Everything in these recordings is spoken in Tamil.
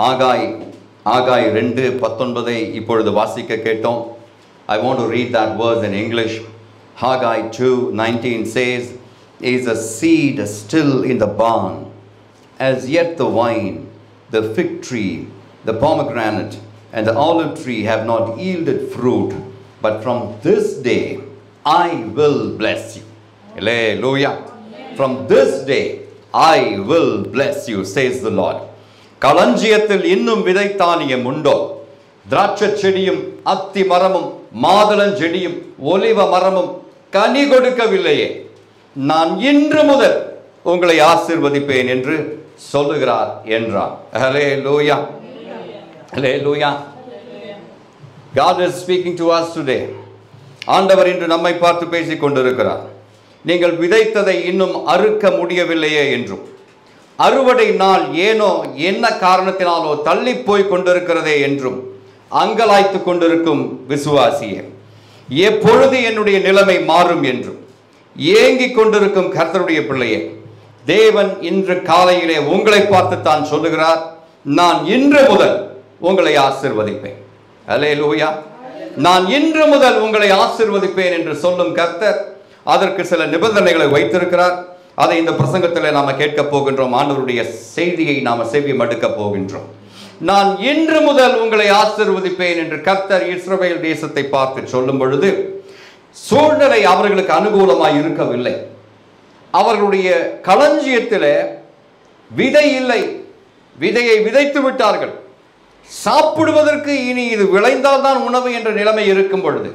ஆகாய் 2:19 இப்பொழுது வாசிக்க கேட்டோம். I want to read that verse in English. Haggai 2:19 says, "Is a seed still in the barn, as yet the vine, the fig tree, the pomegranate, and the olive tree have not yielded fruit, but from this day I will bless you." Hallelujah. From this day I will bless you, says the Lord. களஞ்சியத்தில் இன்னும் விதைத்தானியம் உண்டோ? திராட்சை செடியும் அத்தி மரமும் மாதுளஞ்செடியும் ஒலிவ மரமும் கனி கொடுக்கவில்லையே, நான் இன்று முதல் உங்களை ஆசீர்வதிப்பேன் என்று சொல்லுகிறார் என்றார். ஹல்லேலூயா, ஹல்லேலூயா. God is speaking to us today. ஆண்டவர் இன்று நம்மை பார்த்து பேசிக் கொண்டிருக்கிறார். நீங்கள் விதைத்ததை இன்னும் அறுக்க முடியவில்லையே என்றும், அறுவடை நாள் ஏனோ என்ன காரணத்தினாலோ தள்ளி போய் கொண்டிருக்கிறதே என்றும் அங்கலாய்த்து கொண்டிருக்கும் விசுவாசியே, எப்பொழுது என்னுடைய நிலைமை மாறும் என்றும் ஏங்கிக் கொண்டிருக்கும் கர்த்தருடைய பிள்ளையே, தேவன் இன்று காலையிலே உங்களை பார்த்து தான் சொல்லுகிறார், நான் இன்று முதல் உங்களை ஆசீர்வதிப்பேன். அல்லேலூயா. நான் இன்று முதல் உங்களை ஆசீர்வதிப்பேன் என்று சொல்லும் கர்த்தர் அதற்கு சில நிபந்தனைகளை வைத்திருக்கிறார். அதை இந்த பிரசங்கத்தில் நாம கேட்க போகின்றோம். ஆண்டவருடைய செய்தியை நாம செவி மடுக்க போகின்றோம். நான் இன்று முதல் உங்களை ஆசீர்வதிப்பேன் என்று கர்த்தர் இஸ்ரவேல் தேசத்தை பார்த்து சொல்லும் பொழுது, சூழ்நிலை அவர்களுக்கு அனுகூலமாய் இருக்கவில்லை. அவர்களுடைய களஞ்சியத்தில் விதை இல்லை. விதையை விதைத்து விட்டார்கள். சாப்பிடுவதற்கு இனி இது விளைந்தால்தான் உணவு என்ற நிலைமை இருக்கும் பொழுது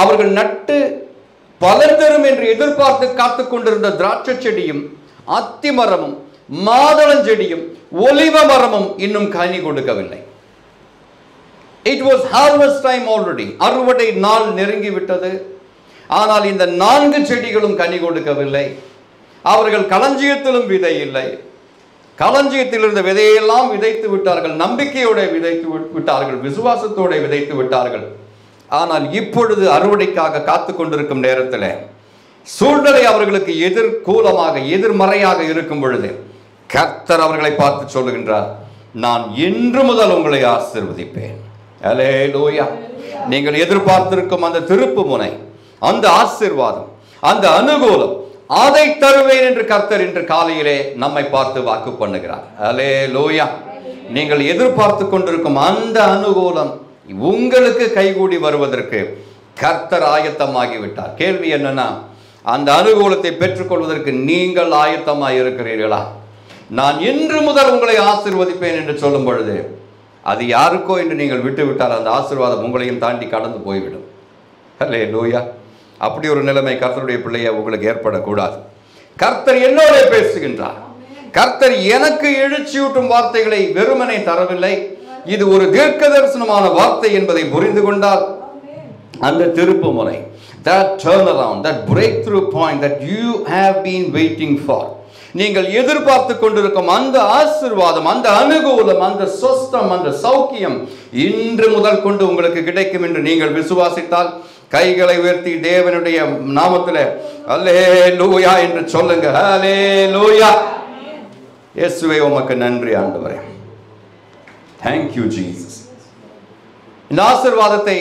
அவர்கள் நட்டு பலன் தரும் என்று எதிர்பார்த்து காத்து கொண்டிருந்த திராட்சை செடியும் அத்தி மரமும் மாதுளஞ்செடியும் ஒலிவ மரமும் இன்னும் கனி கொடுக்கவில்லை. It was harvest time already. அறுவடை நாள் நெருங்கிவிட்டது. ஆனால் இந்த 4 செடிகளும் கனி கொடுக்கவில்லை. அவர்கள் களஞ்சியத்திலும் விதை இல்லை. களஞ்சியத்தில் இருந்த விதையெல்லாம் விதைத்து விட்டார்கள். நம்பிக்கையோடு விதைத்து விட்டார்கள். விசுவாசத்தோடு விதைத்து விட்டார்கள். ஆனால் இப்பொழுது அறுவடைக்காக காத்து கொண்டிருக்கும் நேரத்தில் சூழ்நிலை அவர்களுக்கு எதிர்கூலமாக எதிர்மறையாக இருக்கும் பொழுது கர்த்தர் அவர்களை பார்த்து சொல்லுகின்றார், நான் இன்று முதல் உங்களை ஆசீர்வதிப்பேன். அல்லேலூயா. நீங்கள் எதிர்பார்த்திருக்கும் அந்த திருப்பு முனை, அந்த ஆசீர்வாதம், அந்த அனுகூலம், அதை தருவேன் என்று கர்த்தர் இன்று காலையிலே நம்மை பார்த்து வாக்கு பண்ணுகிறார். அல்லேலூயா. நீங்கள் எதிர்பார்த்து கொண்டிருக்கும் அந்த அனுகூலம் உங்களுக்கு கைகூடி வருவதற்கு கர்த்தர் ஆயத்தமாகிவிட்டார். கேள்வி என்னன்னா, அந்த அனுகூலத்தை பெற்றுக்கொள்வதற்கு நீங்கள் ஆயத்தமாக இருக்கிறீர்களா? நான் இன்று முதல் உங்களை ஆசீர்வதிப்பேன் என்று சொல்லும் பொழுது அது யாருக்கோ என்று நீங்கள் விட்டுவிட்டால் அந்த ஆசீர்வாதம் உங்களையும் தாண்டி கடந்து போய்விடும். அல்லேலூயா. அப்படி ஒரு நிலைமை கர்த்தருடைய பிள்ளையை உங்களுக்கு ஏற்படக்கூடாது. கர்த்தர் என்னோட பேசுகின்றார். கர்த்தர் எனக்கு எழுச்சியூட்டும் வார்த்தைகளை வெறுமனை தரவில்லை. இது ஒரு தீர்க்க தரிசனமான வார்த்தை என்பதை புரிந்து கொண்டால் அந்த திருப்பு முறை, that turnaround, that breakthrough point that you have been waiting for, நீங்கள் எதிர்பார்த்து கொண்டிருக்கும் அந்த ஆசீர்வாதம், அந்த அனுகூலம், அந்த சொஸ்தம், அந்த சௌக்கியம் இன்று முதல் கொண்டு உங்களுக்கு கிடைக்கும் என்று நீங்கள் விசுவாசித்தால் கைகளை உயர்த்தி தேவனுடைய நாமத்தில் அல்லேலூயா என்று சொல்லுங்க. அல்லேலூயா. இயேசுவே உமக்கு நன்றி ஆண்டவரே. Thank you Jesus. இந்த ஆசீர்வாதத்தை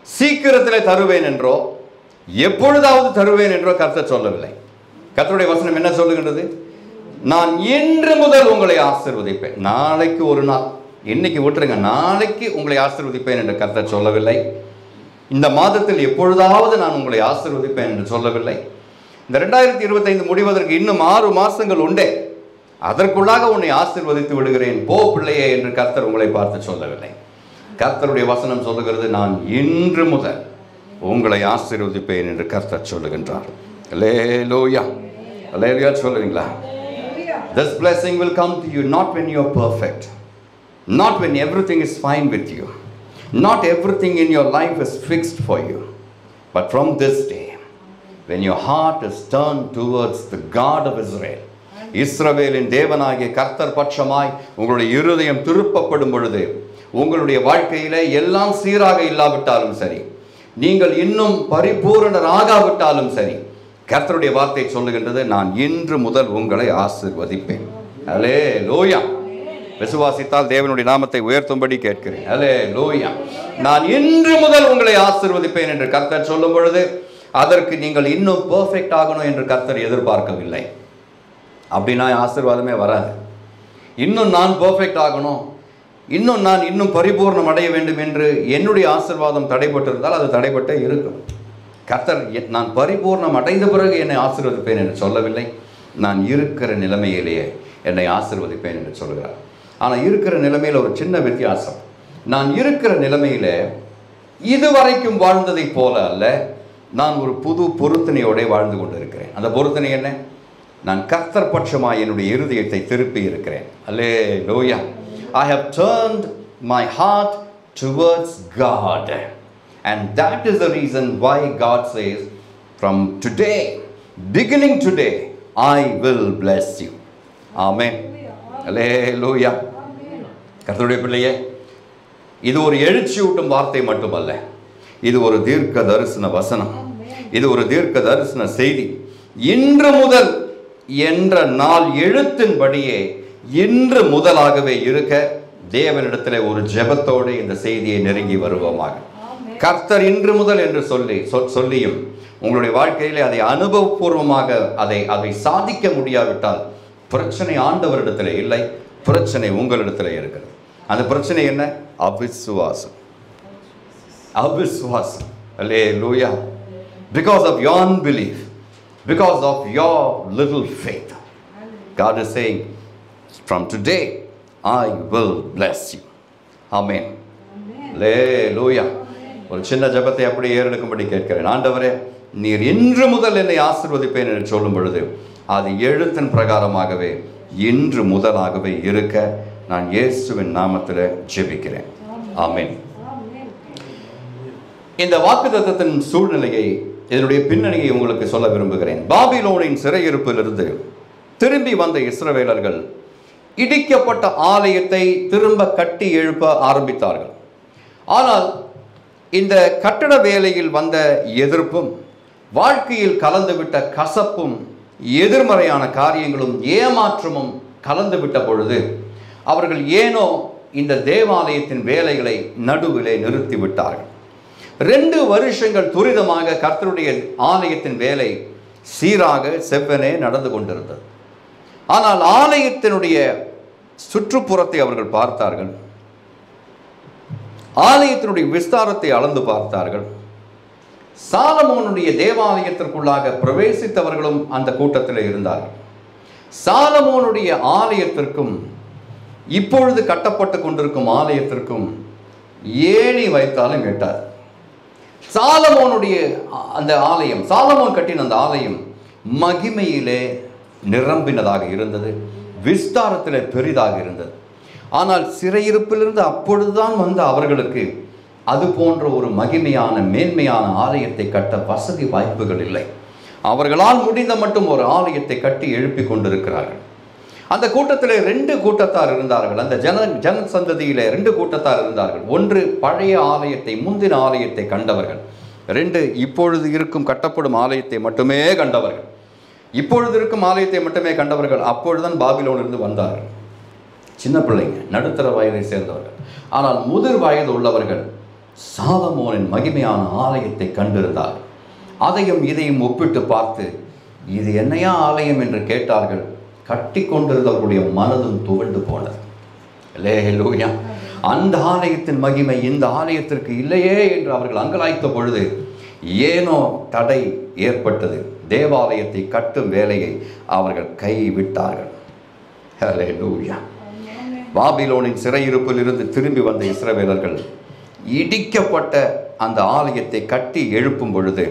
சீக்கிரத்தில் தருவேன் என்றோ எப்பொழுதாவது தருவேன் என்றோ கர்த்தர் சொல்லவில்லை. கர்த்தருடைய வசனம் என்ன சொல்லுகின்றது? நான் இன்று முதல் உங்களை ஆசீர்வதிப்பேன். நாளைக்கு ஒரு நாள், இன்னைக்கு விட்டுருங்க, நாளைக்கு உங்களை ஆசீர்வதிப்பேன் என்று கர்த்தர் சொல்லவில்லை. இந்த மாதத்தில் எப்பொழுதாவது நான் உங்களை ஆசீர்வதிப்பேன் என்று சொல்லவில்லை. இந்த 2025 முடிவதற்கு இன்னும் 6 மாசங்கள் உண்டே, அதற்குள்ளாக உன்னை ஆசீர்வதித்து விடுகிறேன் போ பிள்ளையே என்று கர்த்தர் உங்களை பார்த்து சொல்லவில்லை. கர்த்தருடைய வசனம் சொல்லுகிறது, நான் இன்று முதல் உங்களை ஆசீர்வதிப்பேன் என்று கர்த்தர் சொல்லுகின்றார். அல்லேலூயா. அல்லேலூயா சொல்லுவீங்களா? This blessing will come to you not when you are perfect, not when everything is fine with you, not everything in your life is fixed for you, but from this day when your heart is turned towards the God of Israel, இஸ்ரவேலின் தேவனாகிய கர்த்தர் பட்சமாய் உங்களுடைய இருதயம் திருப்பப்படும் பொழுது, உங்களுடைய வாழ்க்கையில எல்லாம் சீராக இல்லாவிட்டாலும் சரி, நீங்கள் இன்னும் பரிபூரணராகாவிட்டாலும் சரி, கர்த்தருடைய வார்த்தை சொல்லுகின்றது, நான் இன்று முதல் உங்களை ஆசீர்வதிப்பேன். அல்லேலூயா. விசுவாசித்தால் தேவனுடைய நாமத்தை உயர்த்தும்படி கேட்கிறேன். அல்லேலூயா. நான் இன்று முதல் உங்களை ஆசீர்வதிப்பேன் என்று கர்த்தர் சொல்லும் பொழுது அதற்கு நீங்கள் இன்னும் பெர்ஃபெக்ட் ஆகணும் என்று கர்த்தர் எதிர்பார்க்கவில்லை. அப்படின்னா ஆசீர்வாதமே வராது. இன்னும் நான் பெர்ஃபெக்ட் ஆகணும், இன்னும் பரிபூர்ணம் அடைய வேண்டும் என்று என்னுடைய ஆசீர்வாதம் தடைபட்டிருந்தால் அது தடைபட்டே இருக்கும். கர்த்தர் நான் பரிபூர்ணம் அடைந்த பிறகு என்னை ஆசீர்வதிப்பேன் என்று சொல்லவில்லை. நான் இருக்கிற நிலைமையிலேயே என்னை ஆசீர்வதிப்பேன் என்று சொல்கிறார். ஆனால் இருக்கிற நிலைமையில் ஒரு சின்ன வித்தியாசம். நான் இருக்கிற நிலைமையில் இதுவரைக்கும் வாழ்ந்ததை போல அல்ல, நான் ஒரு புது பொருத்தனையோட வாழ்ந்து கொண்டு இருக்கிறேன். அந்த பொருத்தனை என்ன? நான் கர்த்தர் பட்சமாய் என்னுடைய இருதயத்தை திருப்பி இருக்கிறேன். அல்லேலூயா. I have turned my heart towards God. And that is the reason why God says, from today, beginning today, I will bless you. Amen. அல்லேலூயா. கர்த்தருடைய பிள்ளையே, இது ஒரு எழுச்சியூட்டும் வார்த்தை மட்டுமல்ல, இது ஒரு தீர்க்க தரிசன வசனம், இது ஒரு தீர்க்க தரிசன செய்தி. இன்று முதல் என்ற நாள் எழுத்தின்படியே இன்று முதலாகவே இருக்க தேவனிடத்தில் ஒரு ஜெபத்தோடு இந்த செய்தியை நெருங்கி வருவோமாக. கர்த்தர் இன்று முதல் என்று சொல்லியும் உங்களுடைய வாழ்க்கையிலே அதை அனுபவபூர்வமாக அதை சாதிக்க முடியாவிட்டால் பிரச்சனை ஆண்டவரிடத்தில் இல்லை, பிரச்சனை உங்களிடத்தில் இருக்கிறது. அந்த பிரச்சனை என்ன? அவிசுவாசம். அவிசுவாசம். அல்லேலூயா. Because of your unbelief, because of your little faith, God is saying, from today I will bless you. Amen. Hallelujah. ஒரு சின்ன ஜெபத்தை அப்படியே ஏறெடுக்கும்படி கேட்கிறேன். ஆண்டவரே, நீர் இன்று முதல் என்னை ஆசீர்வதிப்பேன் என்று சொல்லும் பொழுது அது எழுத்தின் பிரகாரமாகவே இன்று முதலாகவே இருக்க நான் இயேசுவின் நாமத்தில் ஜெபிக்கிறேன். ஆமென். இந்த வாக்குத்தத்தத்தின் சூழ்நிலையை, இதனுடைய பின்னணியை உங்களுக்கு சொல்ல விரும்புகிறேன். பாபிலோனின் சிறையிருப்பிலிருந்து திரும்பி வந்த இஸ்ரவேலர்கள் இடிக்கப்பட்ட ஆலயத்தை திரும்ப கட்டி எழுப்ப ஆரம்பித்தார்கள். ஆனால் இந்த கட்டட வேலையில் வந்த எதிர்ப்பும், வாழ்க்கையில் கலந்துவிட்ட கசப்பும், எதிர்மறையான காரியங்களும், ஏமாற்றமும் கலந்துவிட்ட பொழுது அவர்கள் ஏனோ இந்த தேவாலயத்தின் வேலைகளை நடுவிலே நிறுத்திவிட்டார்கள். 2 வருஷங்கள் துரிதமாக கர்த்தருடைய ஆலயத்தின் வேலை சீராக செவ்வனே நடந்து கொண்டிருந்தது. ஆனால் ஆலயத்தினுடைய சுற்றுப்புறத்தை அவர்கள் பார்த்தார்கள், ஆலயத்தினுடைய விஸ்தாரத்தை அளந்து பார்த்தார்கள். சாலமோனுடைய தேவாலயத்திற்குள்ளாக பிரவேசித்தவர்களும் அந்த கூட்டத்தில் இருந்தார்கள். சாலமோனுடைய ஆலயத்திற்கும் இப்பொழுது கட்டப்பட்டு கொண்டிருக்கும் ஆலயத்திற்கும் ஏணி வைத்தாலும் எட்டாது. சாலமோனுடைய அந்த ஆலயம், சாலமோன் கட்டின அந்த ஆலயம் மகிமையிலே நிரம்பினதாக இருந்தது, விஸ்தாரத்திலே பெரிதாக இருந்தது. ஆனால் சிறையிருப்பிலிருந்து அப்பொழுதுதான் வந்த அவர்களுக்கு அது போன்ற ஒரு மகிமையான மேன்மையான ஆலயத்தை கட்ட வசதி வாய்ப்புகள் இல்லை. அவர்களால் முடிந்த மட்டும் ஒரு ஆலயத்தை கட்டி எழுப்பி கொண்டிருக்கிறார்கள். அந்த கூட்டத்தில் 2 கூட்டத்தார் இருந்தார்கள். அந்த ஜன சந்ததியில் 2 கூட்டத்தார் இருந்தார்கள். 1 பழைய ஆலயத்தை, முந்தின ஆலயத்தை கண்டவர்கள். 2 இப்பொழுது இருக்கும் கட்டப்படும் ஆலயத்தை மட்டுமே கண்டவர்கள். இப்பொழுது இருக்கும் ஆலயத்தை மட்டுமே கண்டவர்கள். அப்பொழுதுதான் பாபிலோனிலிருந்து வந்தார்கள். சின்ன பிள்ளைங்க, நடுத்தர வயதை சேர்ந்தவர்கள். ஆனால் முதிர் வயது உள்ளவர்கள் சாலமோனின் மகிமையான ஆலயத்தை கண்டிருந்தார்கள். அதையும் இதையும் ஒப்பிட்டு பார்த்து இது என்னையா ஆலயம் என்று கேட்டார்கள். கட்டி கொண்டிருந்தவர்களுடைய மனதும் துவண்டு போனது. அல்லேலூயா. அந்த ஆலயத்தின் மகிமை இந்த ஆலயத்திற்கு இல்லையே என்று அவர்கள் அங்கலாய்த்த பொழுது ஏனோ தடை ஏற்பட்டது. தேவாலயத்தை கட்டும் வேலையை அவர்கள் கைவிட்டார்கள். அல்லேலூயா. பாபிலோனின் சிறையிருப்பில் இருந்து திரும்பி வந்த இஸ்ரவேலர்கள் இடிக்கப்பட்ட அந்த ஆலயத்தை கட்டி எழுப்பும் பொழுது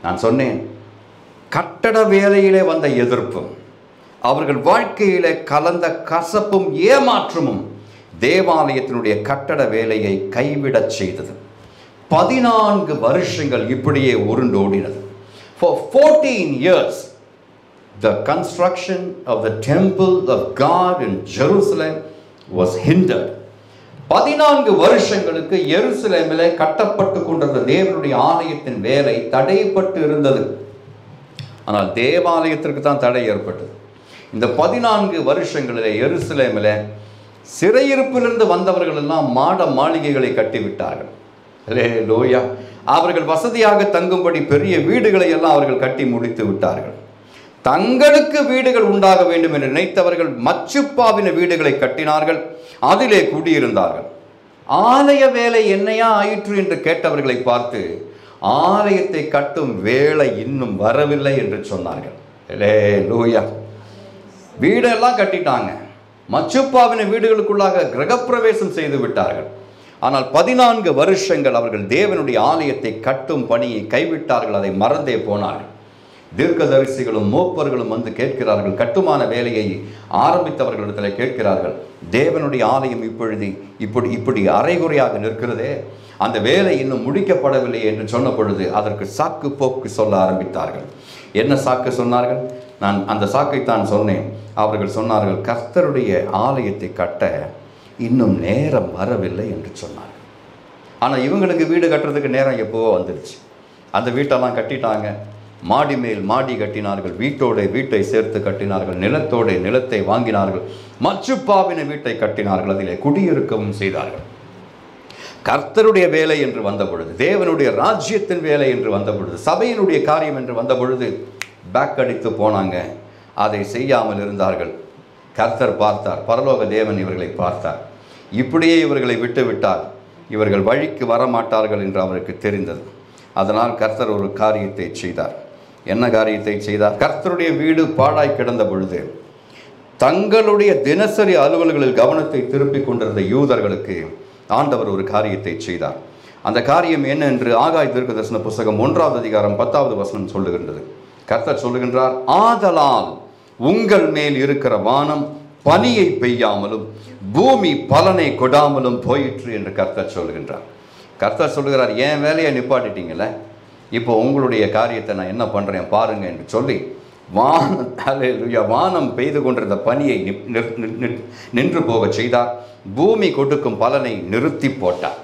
நான் சொன்னேன், கட்டட வேலையிலே வந்த எதிர்ப்பும், அவர்கள் வாழ்க்கையிலே கலந்த கசப்பும் ஏமாற்றமும் தேவாலயத்தினுடைய கட்டட வேலையை கைவிடச் செய்தது. 14 வருஷங்கள் இப்படியே உருண்டோடினது. For 14 years the construction of the temple of God in Jerusalem was hindered. 14 வருஷங்களுக்கு எருசலேமிலே கட்டப்பட்டு கொண்டிருந்த தேவனுடைய ஆலயத்தின் வேலை தடைப்பட்டு இருந்தது. ஆனால் தேவாலயத்திற்கு தான் தடை ஏற்பட்டது. இந்த 14 வருஷங்களிலே எருசலேமிலே சிறையிருப்பிலிருந்து வந்தவர்கள் எல்லாம் மாட மாளிகைகளை கட்டிவிட்டார்கள். அல்லேலூயா. அவர்கள் வசதியாக தங்கும்படி பெரிய வீடுகளை எல்லாம் அவர்கள் கட்டி முடித்து விட்டார்கள். தங்களுக்கு வீடுகள் உண்டாக வேண்டும் என்று நினைத்தவர்கள் மச்சுப்பாவின வீடுகளை கட்டினார்கள், அதிலே குடியிருந்தார்கள். ஆலய வேலை என்னையா ஆயிற்று என்று கேட்டவர்களை பார்த்து, ஆலயத்தை கட்டும் வேலை இன்னும் வரவில்லை என்று சொன்னார்கள். அல்லேலூயா. வீடெல்லாம் கட்டிட்டாங்க, மச்சுப்பாவின வீடுகளுக்குள்ளாக கிரகப்பிரவேசம் செய்து விட்டார்கள். ஆனால் 14 வருஷங்கள் அவர்கள் தேவனுடைய ஆலயத்தை கட்டும் பணியை கைவிட்டார்கள், அதை மறந்தே போனார்கள். தீர்க்கதரிசிகளும் மூப்பர்களும் வந்து கேட்கிறார்கள், கட்டுமான வேலையை ஆரம்பித்தவர்களிடத்தில் கேட்கிறார்கள், தேவனுடைய ஆலயம் இப்படி அரைகுறையாக நிற்கிறதே, அந்த வேலை இன்னும் முடிக்கப்படவில்லை என்று சொன்ன பொழுது அதற்கு சாக்கு போக்கு சொல்ல ஆரம்பித்தார்கள். என்ன சாக்கு சொன்னார்கள்? நான் அந்த சாக்கைத்தான் சொன்னேன். அவர்கள் சொன்னார்கள், கர்த்தருடைய ஆலயத்தை கட்ட இன்னும் நேரம் வரவில்லை என்று சொன்னார்கள். ஆனால் இவங்களுக்கு வீடு கட்டுறதுக்கு நேரம் எப்போவோ வந்துடுச்சு. அந்த வீட்டெல்லாம் கட்டிட்டாங்க, மாடி மேல் மாடி கட்டினார்கள், வீட்டோட வீட்டை சேர்த்து கட்டினார்கள், நிலத்தோட நிலத்தை வாங்கினார்கள், மச்சுப்பாவின வீட்டை கட்டினார்கள், அதிலே குடியிருக்கவும் செய்தார்கள். கர்த்தருடைய வேலை என்று வந்த பொழுது, தேவனுடைய ராஜ்யத்தின் வேலை என்று வந்த பொழுது, சபையினுடைய காரியம் என்று வந்த பொழுது பேக் அடித்து போனாங்க, அதை செய்யாமல் இருந்தார்கள். கர்த்தர் பார்த்தார், பரலோக தேவன் இவர்களை பார்த்தார். இப்படியே இவர்களை விட்டு விட்டார், இவர்கள் வழிக்கு வரமாட்டார்கள் என்று அவருக்கு தெரிந்தது. அதனால் கர்த்தர் ஒரு காரியத்தை செய்தார். என்ன காரியத்தை செய்தார்? கர்த்தருடைய வீடு பாழாய் கிடந்த பொழுது தங்களுடைய தினசரி அலுவல்களில் கவனத்தை திருப்பிக் கொண்டிருந்த யூதர்களுக்கு ஆண்டவர் ஒரு காரியத்தை செய்தார். அந்த காரியம் என்ன என்று ஆகாய் தீர்க்கதரிசன புத்தகம் 1ஆம் அதிகாரம் 10வது வசனம் சொல்லுகின்றது. கர்த்தர் சொல்லுகின்றார், ஆதலால் உங்கள் மேல் இருக்கிற வானம் பனியை பெய்யாமலும் பூமி பலனை கொடாமலும் போயிற்று என்று கர்த்தர் சொல்லுகின்றார். கர்த்தர் சொல்லுகிறார், என் வேலையை நிப்பாட்டிட்டீங்களே, இப்போ உங்களுடைய காரியத்தை நான் என்ன பண்ணுறேன் பாருங்க என்று சொல்லி வானம் பெய்து கொண்டிருந்த பனியை நின்று போக செய்தார், பூமி கொடுக்கும் பலனை நிறுத்தி போட்டார்.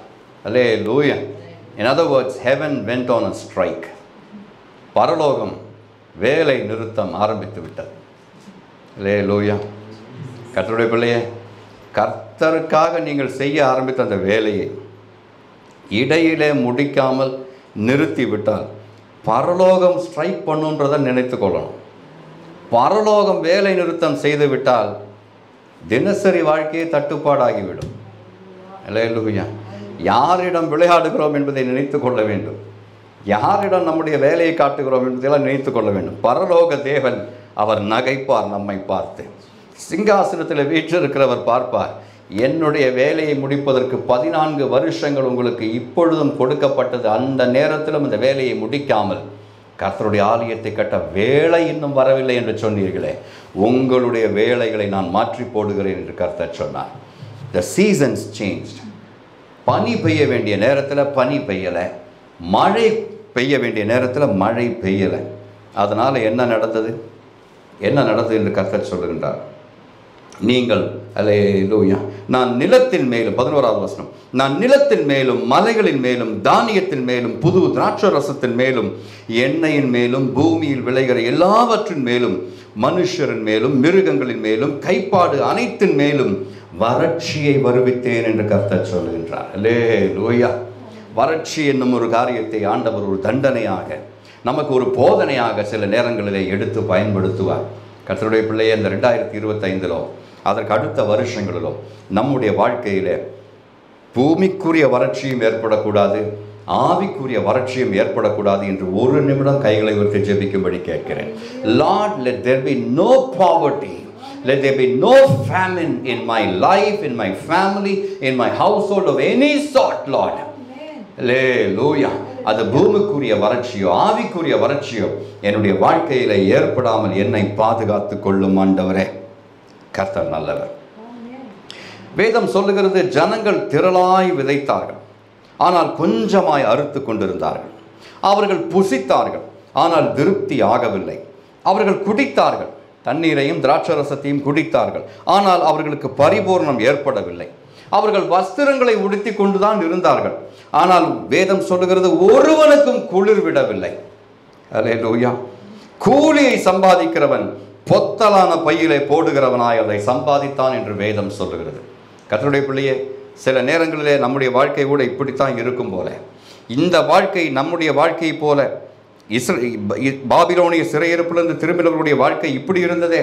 அல்லேலூயா. In other words, heaven went on a strike. பரலோகம் வேலை நிறுத்தம் ஆரம்பித்து விட்டது. அல்லேலூயா. கர்த்தருடைய பிள்ளையே, கர்த்தருக்காக நீங்கள் செய்ய ஆரம்பித்த அந்த வேலையை இடையிலே முடிக்காமல் நிறுத்தி விட்டால் பரலோகம் ஸ்ட்ரைக் பண்ணுன்றதை நினைத்து கொள்ளணும். பரலோகம் வேலை நிறுத்தம் செய்து விட்டால் தினசரி வாழ்க்கையை தட்டுப்பாடாகிவிடும். அல்லேலூயா. யாரிடம் விளையாடுகிறோம் என்பதை நினைத்து கொள்ள வேண்டும், யாரிடம் நம்முடைய வேலையை காட்டுகிறோம் என்பதெல்லாம் நினைத்து கொள்ள வேண்டும். பரலோக தேவன் அவர் நகைப்பார், நம்மை பார்த்து சிங்காசனத்தில் வீற்றிருக்கிறவர் பார்ப்பார், என்னுடைய வேலையை முடிப்பதற்கு 14 வருஷங்கள் உங்களுக்கு இப்பொழுதும் கொடுக்கப்பட்டது, அந்த நேரத்திலும் இந்த வேலையை முடிக்காமல் கர்த்தருடைய ஆலயத்தை கட்ட வேலை இன்னும் வரவில்லை என்று சொன்னீர்களே, உங்களுடைய வேலைகளை நான் மாற்றி போடுகிறேன் என்று கர்த்தர் சொன்னார். The seasons changed. பனி பெய்ய வேண்டிய நேரத்தில் பனி பெய்யலை, மழை பெய்ய வேண்டிய நேரத்தில் மழை பெய்யலை. அதனால் என்ன நடந்தது என்று கர்த்தர் சொல்லுகின்றார். நீங்கள் அல்லேலூயா, நான் நிலத்தின் மேலும் 11வது வசனம், நான் நிலத்தின் மேலும் மலைகளின் மேலும் தானியத்தின் மேலும் புது திராட்சரசத்தின் மேலும் எண்ணெயின் மேலும் பூமியில் விளைகிற எல்லாவற்றின் மேலும் மனுஷரின் மேலும் மிருகங்களின் மேலும் கைப்பாடு அனைத்தின் மேலும் வறட்சியை வருவித்தேன் என்று கர்த்தர் சொல்லுகின்றார். அல்லேலூயா. வறட்சி என்னும் ஒரு காரியத்தை ஆண்டவர் ஒரு தண்டனையாக, நமக்கு ஒரு போதனையாக சில நேரங்களிலே எடுத்து பயன்படுத்துவார். கர்த்தருடைய பிள்ளையை இந்த 2025 அதற்கு அடுத்த வருஷங்களிலும் நம்முடைய வாழ்க்கையில் பூமிக்குரிய வறட்சியும் ஏற்படக்கூடாது, ஆவிக்குரிய வறட்சியும் ஏற்படக்கூடாது என்று ஒரு நிமிடம் கைகளை உயர்த்தி ஜெபிக்கும்படி கேட்கிறேன். Lord, let there be no poverty, let there be no famine in my life, in my family, in my household of any sort, Lord. Hallelujah. அது பூமிக்குரிய வறட்சியோ ஆவிக்குரிய வறட்சியோ என்னுடைய வாழ்க்கையில் ஏற்படாமல் என்னை பாதுகாத்து கொள்ளும் ஆண்டவரே. கர்த்தர் நல்லவர். வேதம் சொல்லுகிறது, ஜனங்கள் திரளாய் விதைத்தார்கள், ஆனால் கொஞ்சமாய் அறுத்து கொண்டிருந்தார்கள். அவர்கள் புசித்தார்கள், ஆனால் திருப்தி ஆகவில்லை. அவர்கள் குடித்தார்கள், தண்ணீரையும் திராட்சரசத்தையும் குடித்தார்கள், ஆனால் அவர்களுக்கு பரிபூர்ணம் ஏற்படவில்லை. அவர்கள் வஸ்திரங்களை உடுத்தி கொண்டுதான் இருந்தார்கள், ஆனால் வேதம் சொல்லுகிறது ஒருவனுக்கும் குளிர் விடவில்லை. அல்லேலூயா. கூலியை சம்பாதிக்கிறவன் பொத்தலான பையிலே போடுகிறவனாய் அதை சம்பாதித்தான் என்று வேதம் சொல்லுகிறது. கர்த்தருடைய பிள்ளையே, சில நேரங்களிலே நம்முடைய வாழ்க்கை கூட இப்படித்தான் இருக்கும் போல, இந்த வாழ்க்கை நம்முடைய வாழ்க்கை போல பாபிலோனிய சிறையிருப்பிலிருந்து திரும்பினவர்களுடைய வாழ்க்கை இப்படி இருந்ததே,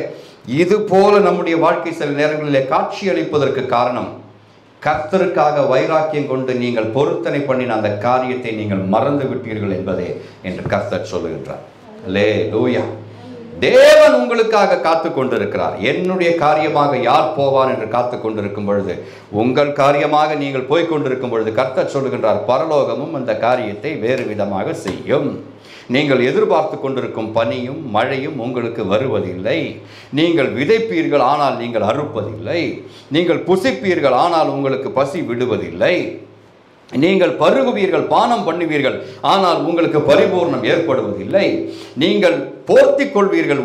இது போல நம்முடைய வாழ்க்கை சில நேரங்களிலே காட்சி அளிப்பதற்கு காரணம், கர்த்தருக்காக வைராக்கியம் கொண்டு நீங்கள் பொருத்தனை பண்ணின அந்த காரியத்தை நீங்கள் மறந்து விட்டீர்கள் என்பதே என்று கர்த்தர் சொல்லுகின்றார். அல்லேலூயா. தேவன் உங்களுக்காக காத்து கொண்டிருக்கிறார். என்னுடைய காரியமாக யார் போவான் என்று காத்து கொண்டிருக்கும் பொழுது, உங்கள் காரியமாக நீங்கள் போய்கொண்டிருக்கும் பொழுது கர்த்தர் சொல்லுகின்றார், பரலோகமும் அந்த காரியத்தை வேறு விதமாக செய்யும். நீங்கள் எதிர்பார்த்து கொண்டிருக்கும் பனியும் மழையும் உங்களுக்கு வருவதில்லை. நீங்கள் விதைப்பீர்கள், ஆனால் நீங்கள் அறுப்பதில்லை. நீங்கள் புசிப்பீர்கள், ஆனால் உங்களுக்கு பசி விடுவதில்லை. நீங்கள் பருகுவீர்கள், பானம் பண்ணுவீர்கள், ஆனால் உங்களுக்கு பரிபூர்ணம் ஏற்படுவதில்லை. நீங்கள் போர்த்திக் கொள்வீர்கள்,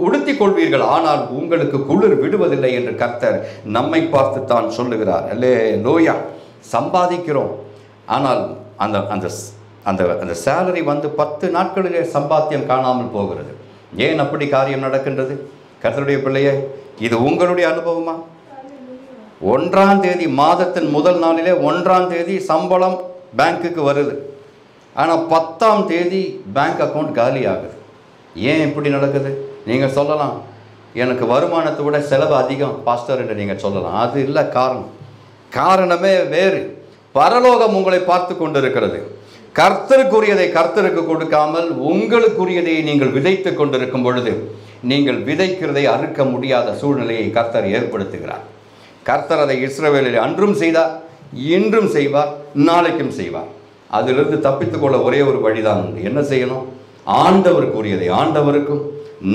உடுத்திக் கொள்வீர்கள், ஆனால் உங்களுக்கு குளிர் விடுவதில்லை என்று கர்த்தர் நம்மை பார்த்து தான் சொல்லுகிறார். அல்லேலூயா. சம்பாதிக்கிறோம், ஆனால் அந்த அந்த அந்த அந்த சேலரி வந்து 10 நாட்களிலே சம்பாத்தியம் காணாமல் போகிறது. ஏன் அப்படி காரியம் நடக்கின்றது? கர்த்தருடைய பிள்ளையே, இது உங்களுடைய அனுபவமா? 1ஆம் தேதி, மாதத்தின் முதல் நாளிலே 1ஆம் தேதி சம்பளம் பேங்க்குக்கு வருது, ஆனால் 10ஆம் தேதி பேங்க் அக்கௌண்ட் காலி ஆகுது. ஏன் இப்படி நடக்குது? நீங்கள் சொல்லலாம், எனக்கு வருமானத்தை விட செலவு அதிகம் பாஸ்டர் என்று நீங்கள் சொல்லலாம். அது இல்லை காரணம். காரணமே வேறு. பரலோகம் உங்களை பார்த்து கொண்டிருக்கிறது. கர்த்தருக்குரியதை கர்த்தருக்கு கொடுக்காமல் உங்களுக்குரியதை நீங்கள் விதைத்து கொண்டிருக்கும் பொழுது, நீங்கள் விதைக்கிறதை அறுக்க முடியாத சூழ்நிலையை கர்த்தர் ஏற்படுத்துகிறார். கர்த்தர் அதை இஸ்ரவேலில் அன்றும் செய்தார், இன்றும் செய்வார், நாளைக்கும் செய்வார். அதிலிருந்து தப்பித்துக்கொள்ள ஒரே ஒரு வழிதான் உண்டு. என்ன செய்யணும்? ஆண்டவருக்குரியதை ஆண்டவருக்கும்,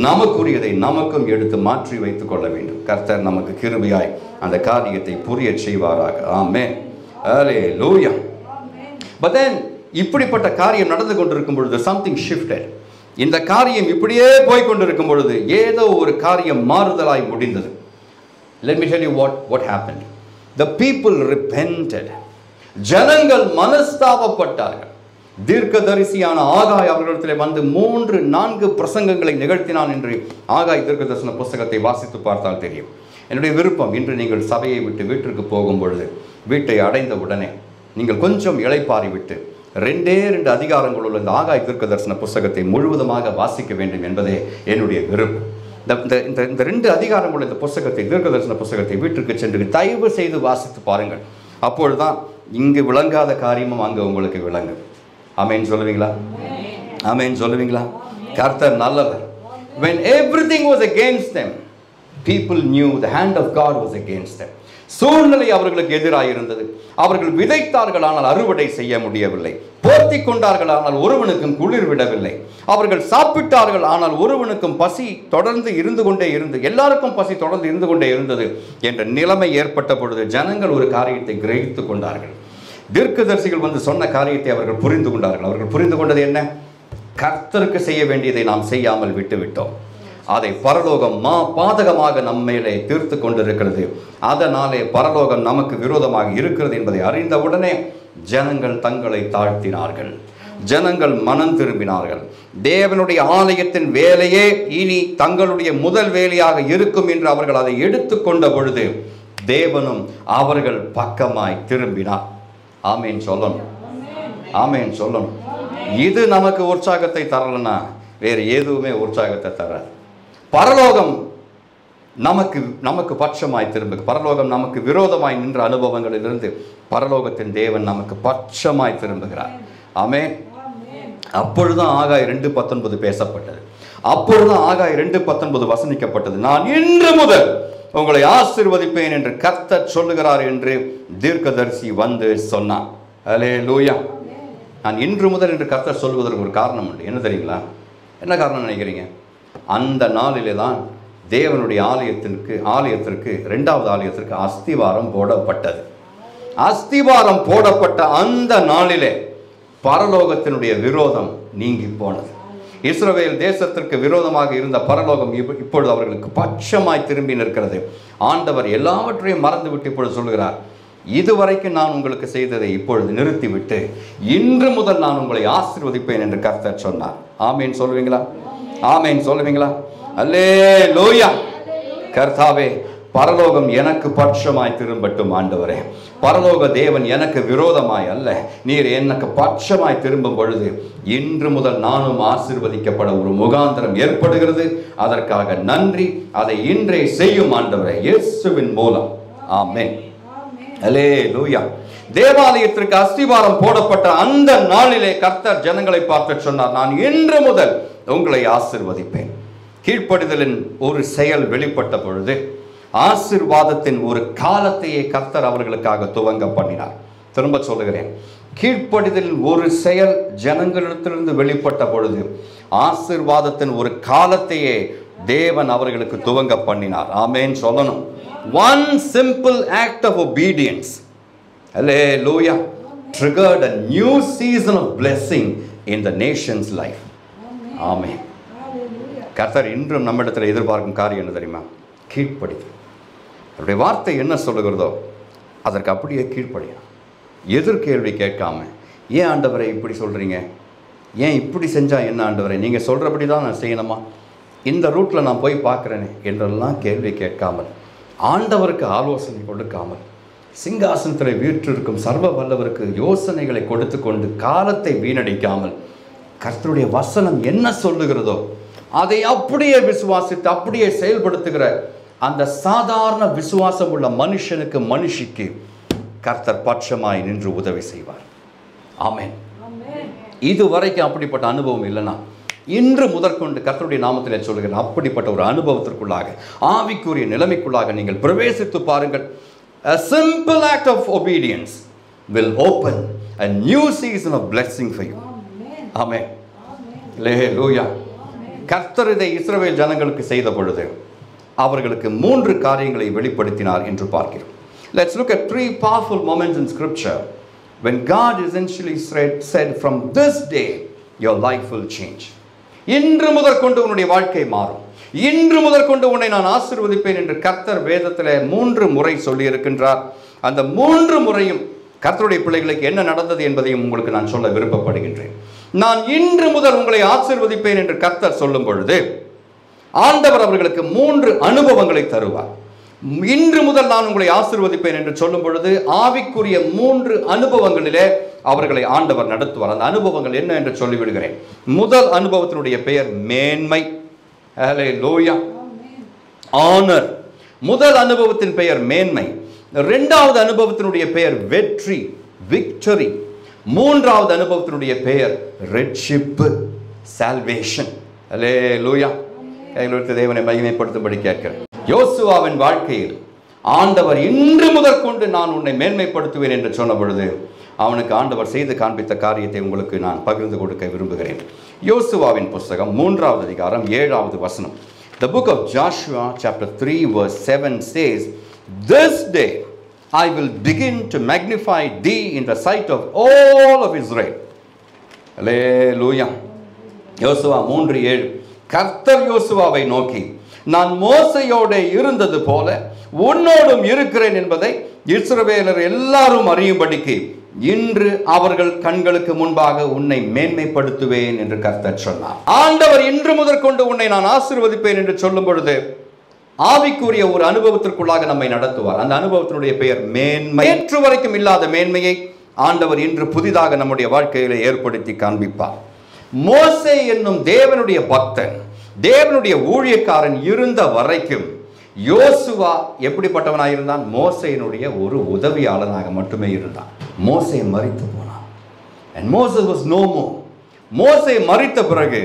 நமக்குரியதை நமக்கும் எடுத்து மாற்றி வைத்துக் கொள்ள வேண்டும். கர்த்தர் நமக்கு கிருபையாய் அந்த காரியத்தை புரிய செய்வாராக. ஆமென். அல்லேலூயா. பட் தென் இப்படிப்பட்ட காரியம் நடந்து கொண்டிருக்கும் பொழுது சம்திங் ஷிஃப்டட். இந்த காரியம் இப்படியே போய்கொண்டிருக்கும் பொழுது ஏதோ ஒரு காரியம் மாறுதலாய் முடிந்தது. Let me tell you what happened. The people repented. ஜனங்கள் மனஸ்தாபப்பட்டார்கள். தீர்க்கதரிசியான ஆகாய் அவர்களிடத்தில் வந்து 3-4 பிரசங்கங்களை நிகழ்த்தினான் என்று ஆகாய் தீர்க்க தரிசன புஸ்தகத்தை வாசித்து பார்த்தால் தெரியும். என்னுடைய விருப்பம், இன்று நீங்கள் சபையை விட்டு வீட்டிற்கு போகும் பொழுது, வீட்டை அடைந்த உடனே நீங்கள் கொஞ்சம் இளைப்பாறி விட்டு 2 அதிகாரங்கள் உள்ள இந்த ஆகாய் தீர்க்க தரிசன புஸ்தகத்தை முழுவதுமாக வாசிக்க வேண்டும் என்பதே என்னுடைய விருப்பம். இந்த 2 அதிகாரங்கள் உள்ள இந்த புஸ்தகத்தை, தீர்க்க தரிசன புஸ்தகத்தை வீட்டிற்கு சென்று தயவு செய்து வாசித்து பாருங்கள். அப்பொழுதுதான் இங்கு விளங்காத காரியமும் அங்கு உங்களுக்கு விளங்கும். ஆமென் சொல்லுவீங்களா? ஆமென் சொல்லுவீங்களா? கர்த்தர் நல்லவர். When everything was against them, people knew the hand of God was against them. சூழ்நிலை அவர்களுக்கு எதிராக இருந்தது. அவர்கள் விதைத்தார்கள், ஆனால் அறுவடை செய்ய முடியவில்லை. போர்த்தி கொண்டார்கள், ஆனால் ஒருவனுக்கும் குளிர் விடவில்லை. அவர்கள் சாப்பிட்டார்கள், ஆனால் ஒருவனுக்கும் பசி தொடர்ந்து இருந்து கொண்டே இருந்தது. எல்லாருக்கும் பசி தொடர்ந்து இருந்து கொண்டே இருந்தது என்ற நிலைமை ஏற்பட்ட பொழுது ஜனங்கள் ஒரு காரியத்தை கிரகித்து கொண்டார்கள். தீர்க்கதரிசிகள் வந்து சொன்ன காரியத்தை அவர்கள் புரிந்து கொண்டார்கள். அவர்கள் புரிந்து கொண்டது என்ன? கர்த்தருக்கு செய்ய வேண்டியதை நாம் செய்யாமல் விட்டுவிட்டோம். அதை பரலோகம் பாதகமாக நம்மேலே தீர்த்து கொண்டிருக்கிறது. அதனாலே பரலோகம் நமக்கு விரோதமாக இருக்கிறது என்பதை அறிந்தவுடனே ஜனங்கள் தங்களை தாழ்த்தினார்கள். ஜனங்கள் மனம் திரும்பினார்கள். தேவனுடைய ஆலயத்தின் வேலையே இனி தங்களுடைய முதல் வேலையாக இருக்கும் என்று அவர்கள் அதை எடுத்துக்கொண்ட பொழுது தேவனும் அவர்கள் பக்கமாய் திரும்பினார். ஆமேன் சொல்லணும். ஆமேன் சொல்லணும். இது நமக்கு உற்சாகத்தை தரலன்னா வேறு எதுவுமே உற்சாகத்தை தராது. பரலோகம் நமக்கு பட்சமாய் திரும்ப, பரலோகம் நமக்கு விரோதமாய் நின்ற அனுபவங்களிலிருந்து பரலோகத்தின் தேவன் நமக்கு பட்சமாய் திரும்புகிறார். ஆமென். அப்பொழுதுதான் ஆகாய் 2:19 பேசப்பட்டது. அப்பொழுதுதான் ஆகாய் 2:19 வசனிக்கப்பட்டது. நான் இன்று முதல் உங்களை ஆசீர்வதிப்பேன் என்று கர்த்தர் சொல்லுகிறார் என்று தீர்க்கதரிசி வந்து சொன்னான். அல்லேலூயா. நான் இன்று முதல் என்று கர்த்தர் சொல்வதற்கு ஒரு காரணம் உண்டு. என்ன தெரியுங்களா? என்ன காரணம் நினைக்கிறீங்க? அந்த நாளிலே தான் தேவனுடைய ஆலயத்திற்கு 2வது ஆலயத்திற்கு அஸ்திவாரம் போடப்பட்டது. அஸ்திவாரம் போடப்பட்ட அந்த நாளிலே பரலோகத்தினுடைய விரோதம் நீங்கி போனது. இஸ்ரவேல் தேசத்திற்கு விரோதமாக இருந்த பரலோகம் இப்பொழுது அவர்களுக்கு பட்சமாய் திரும்பி நிற்கிறது. ஆண்டவர் எல்லாவற்றையும் மறந்துவிட்டு இப்பொழுது சொல்கிறார், இதுவரைக்கும் நான் உங்களுக்கு செய்ததை இப்பொழுது நிறுத்திவிட்டு இன்று முதல் நான் உங்களை ஆசீர்வதிப்பேன் என்று கர்த்தர் சொன்னார். ஆமேன் சொல்லுவீங்களா? ஆமேன் சொல்லுவீங்களா? அல்லேலூயா. கர்த்தாவே, பரலோகம் எனக்கு பட்சமாய் திரும்பட்டும் ஆண்டவரே. பரலோக தேவன் எனக்கு விரோதமாய் அல்ல, நீர் எனக்கு பட்சமாய் திரும்பும் பொழுது இன்று முதல் நானும் ஆசீர்வதிக்கப்பட ஒரு முகாந்திரம் ஏற்படுகிறது. அதற்காக நன்றி. அதை இன்றே செய்யும் ஆண்டவரே, இயேசுவின் மூலம். ஆமென். அல்லேலூயா. தேவாலயத்திற்கு அஸ்திவாரம் போடப்பட்ட அந்த நாளிலே கர்த்தர் ஜனங்களை பார்த்து சொன்னார், நான் இன்று முதல் உங்களை ஆசீர்வதிப்பேன். கீழ்ப்படிதலின் ஒரு செயல் வெளிப்பட்ட பொழுது ஆசீர்வாதத்தின் ஒரு காலத்தையே கர்த்தர் அவர்களுக்காக துவங்க பண்ணினார். திரும்ப சொல்லுகிறேன், கீழ்ப்படிதலின் ஒரு செயல் ஜனங்களிடத்திலிருந்து வெளிப்பட்ட பொழுது ஆசீர்வாதத்தின் ஒரு காலத்தையே தேவன் அவர்களுக்கு துவங்க பண்ணினார். ஆமென் சொல்லணும். One simple act of obedience, hallelujah, triggered a new season of blessing in the nation's life. Amen. கர்த்தர் இன்றும் நம்மிடத்தில் எதிர்பார்க்கும் காரியம் என்ன தெரியுமா? கீழ்ப்படிதல். அவருடைய வார்த்தை என்ன சொல்லுகிறதோ அதற்கு அப்படியே கீழ்ப்படியணும். எதிர்கேள்வி கேட்காம, ஏன் ஆண்டவரை இப்படி சொல்கிறீங்க, ஏன் இப்படி செஞ்சால் என்ன ஆண்டவரை, நீங்கள் சொல்கிறபடி தான் நான் செய்யணுமா, இந்த ரூட்டில் நான் போய் பார்க்குறேனே என்றெல்லாம் கேள்வி கேட்காமல், ஆண்டவருக்கு ஆலோசனை கொடுக்காமல், சிங்காசனத்தில் வீற்றிருக்கும் சர்வ வல்லவருக்கு யோசனைகளை கொடுத்து கொண்டு காலத்தை வீணடிக்காமல், கர்த்தருடைய வசனம் என்ன சொல்லுகிறதோ அதை அப்படியே விசுவாசித்து அப்படியே செயல்படுத்துகிற அந்த சாதாரண விசுவாசம் உள்ள மனுஷனுக்கு, மனுஷிக்கு கர்த்தர் பட்சமாய் நின்று உதவி செய்வார். ஆமென். இதுவரைக்கும் அப்படிப்பட்ட அனுபவம் இல்லைன்னா இன்று முதற்கொண்டு கர்த்தருடைய நாமத்தில் சொல்லுகிறேன், அப்படிப்பட்ட ஒரு அனுபவத்திற்குள்ளாக, ஆவிக்குரிய நிலைமைக்குள்ளாக நீங்கள் பிரவேசித்து பாருங்கள். A simple act of obedience will open a new season of blessing for you. Amen. Hallelujah. கர்த்தர் இதை இஸ்ரவேல் ஜனங்களுக்கு செய்த பொழுது அவர்களுக்கு 3 காரியங்களை வெளிப்படுத்தினார் என்று பார்க்கிறோம். Let's look at 3 powerful moments in scripture when God essentially said, from this day your life will change. இன்று முதற்கொண்டு உன்னுடைய வாழ்க்கை மாறும், இன்று முதற்கொண்டு உன்னை நான் ஆசீர்வதிப்பேன் என்று கர்த்தர் வேதத்தில் 3 முறை சொல்லி இருக்கின்றார். அந்த 3 முறையும் கர்த்தருடைய பிள்ளைகளுக்கு என்ன நடந்தது என்பதையும் உங்களுக்கு நான் சொல்ல விருப்பப்படுகின்றேன். நான் இன்று முதல் உங்களை ஆசீர்வதிப்பேன் என்று கர்த்தர் சொல்லும் பொழுது ஆண்டவர் அவர்களுக்கு 3 அனுபவங்களை தருவார். இன்று முதல் நான் உங்களை ஆசீர்வதிப்பேன் என்று சொல்லும் பொழுது ஆவிக்குரிய 3 அனுபவங்களிலே அவர்களை ஆண்டவர் நடத்துவார். அந்த அனுபவங்கள் என்ன என்று சொல்லிவிடுகிறேன். முதல் அனுபவத்தினுடைய பெயர் மேன்மை. ஹல்லேலூயா. ஆனர். முதல் அனுபவத்தின் பெயர் மேன்மை. இரண்டாவது அனுபவத்தினுடைய பெயர் வெற்றி, விக்டரி. மூன்றாவது அனுபவத்தினுடைய பெயர் ரட்சிப்பு, சால்வேஷன். ஹல்லேலூயா. எங்களுக்கு தேவனை மகிமைப்படுத்தும்படி கேட்கிறேன். யோசுவாவின் வாழ்க்கையில் ஆண்டவர் இன்று முதற்கொண்டு நான் உன்னை மேன்மைப்படுத்துவேன் என்று சொன்ன பொழுது அவனுக்கு ஆண்டவர் செய்து காண்பித்த காரியத்தை உங்களுக்கு நான் பகிர்ந்து கொடுக்க விரும்புகிறேன். யோசுவாவின் புஸ்தகம் 3வது அதிகாரம் 7வது வசனம். The book of Joshua chapter 3 verse 7 says, "This day I will begin to magnify thee in the sight of all of Israel." Hallelujah. யோசுவா 3:7. கர்த்தர் யோசுவாவை நோக்கி, நான் மோசையோடு இருந்தது போல உன்னோடும் இருக்கிறேன் என்பதை இஸ்ரவேலர் எல்லாரும் அறியும்படிக்கு இன்று அவர்கள் கண்களுக்கு முன்பாக உன்னை மேன்மைப்படுத்துவேன் என்று கர்த்தர் சொன்னார். ஆண்டவர் இன்று முதற்கொண்டு உன்னை நான் ஆசீர்வதிப்பேன் என்று சொல்லும் பொழுது ஆவிக்குரிய ஒரு அனுபவத்திற்குள்ளாக நம்மை நடத்துவார். அந்த அனுபவத்தினுடைய பெயர் மேன்மை. நேற்று வரைக்கும் இல்லாத மேன்மையை ஆண்டவர் இன்று புதிதாக நம்முடைய வாழ்க்கையில ஏற்படுத்தி காண்பிப்பார். மோசே என்னும் தேவனுடைய பக்தன், தேவனுடைய ஊழியக்காரன் இருந்த வரைக்கும் யோசுவா எப்படிப்பட்டவனாக இருந்தான்? மோசேயினுடைய ஒரு உதவியாளனாக மட்டுமே இருந்தான். மோசே மரித்து போனான். And Moses was no more. மோசே மரித்த பிறகு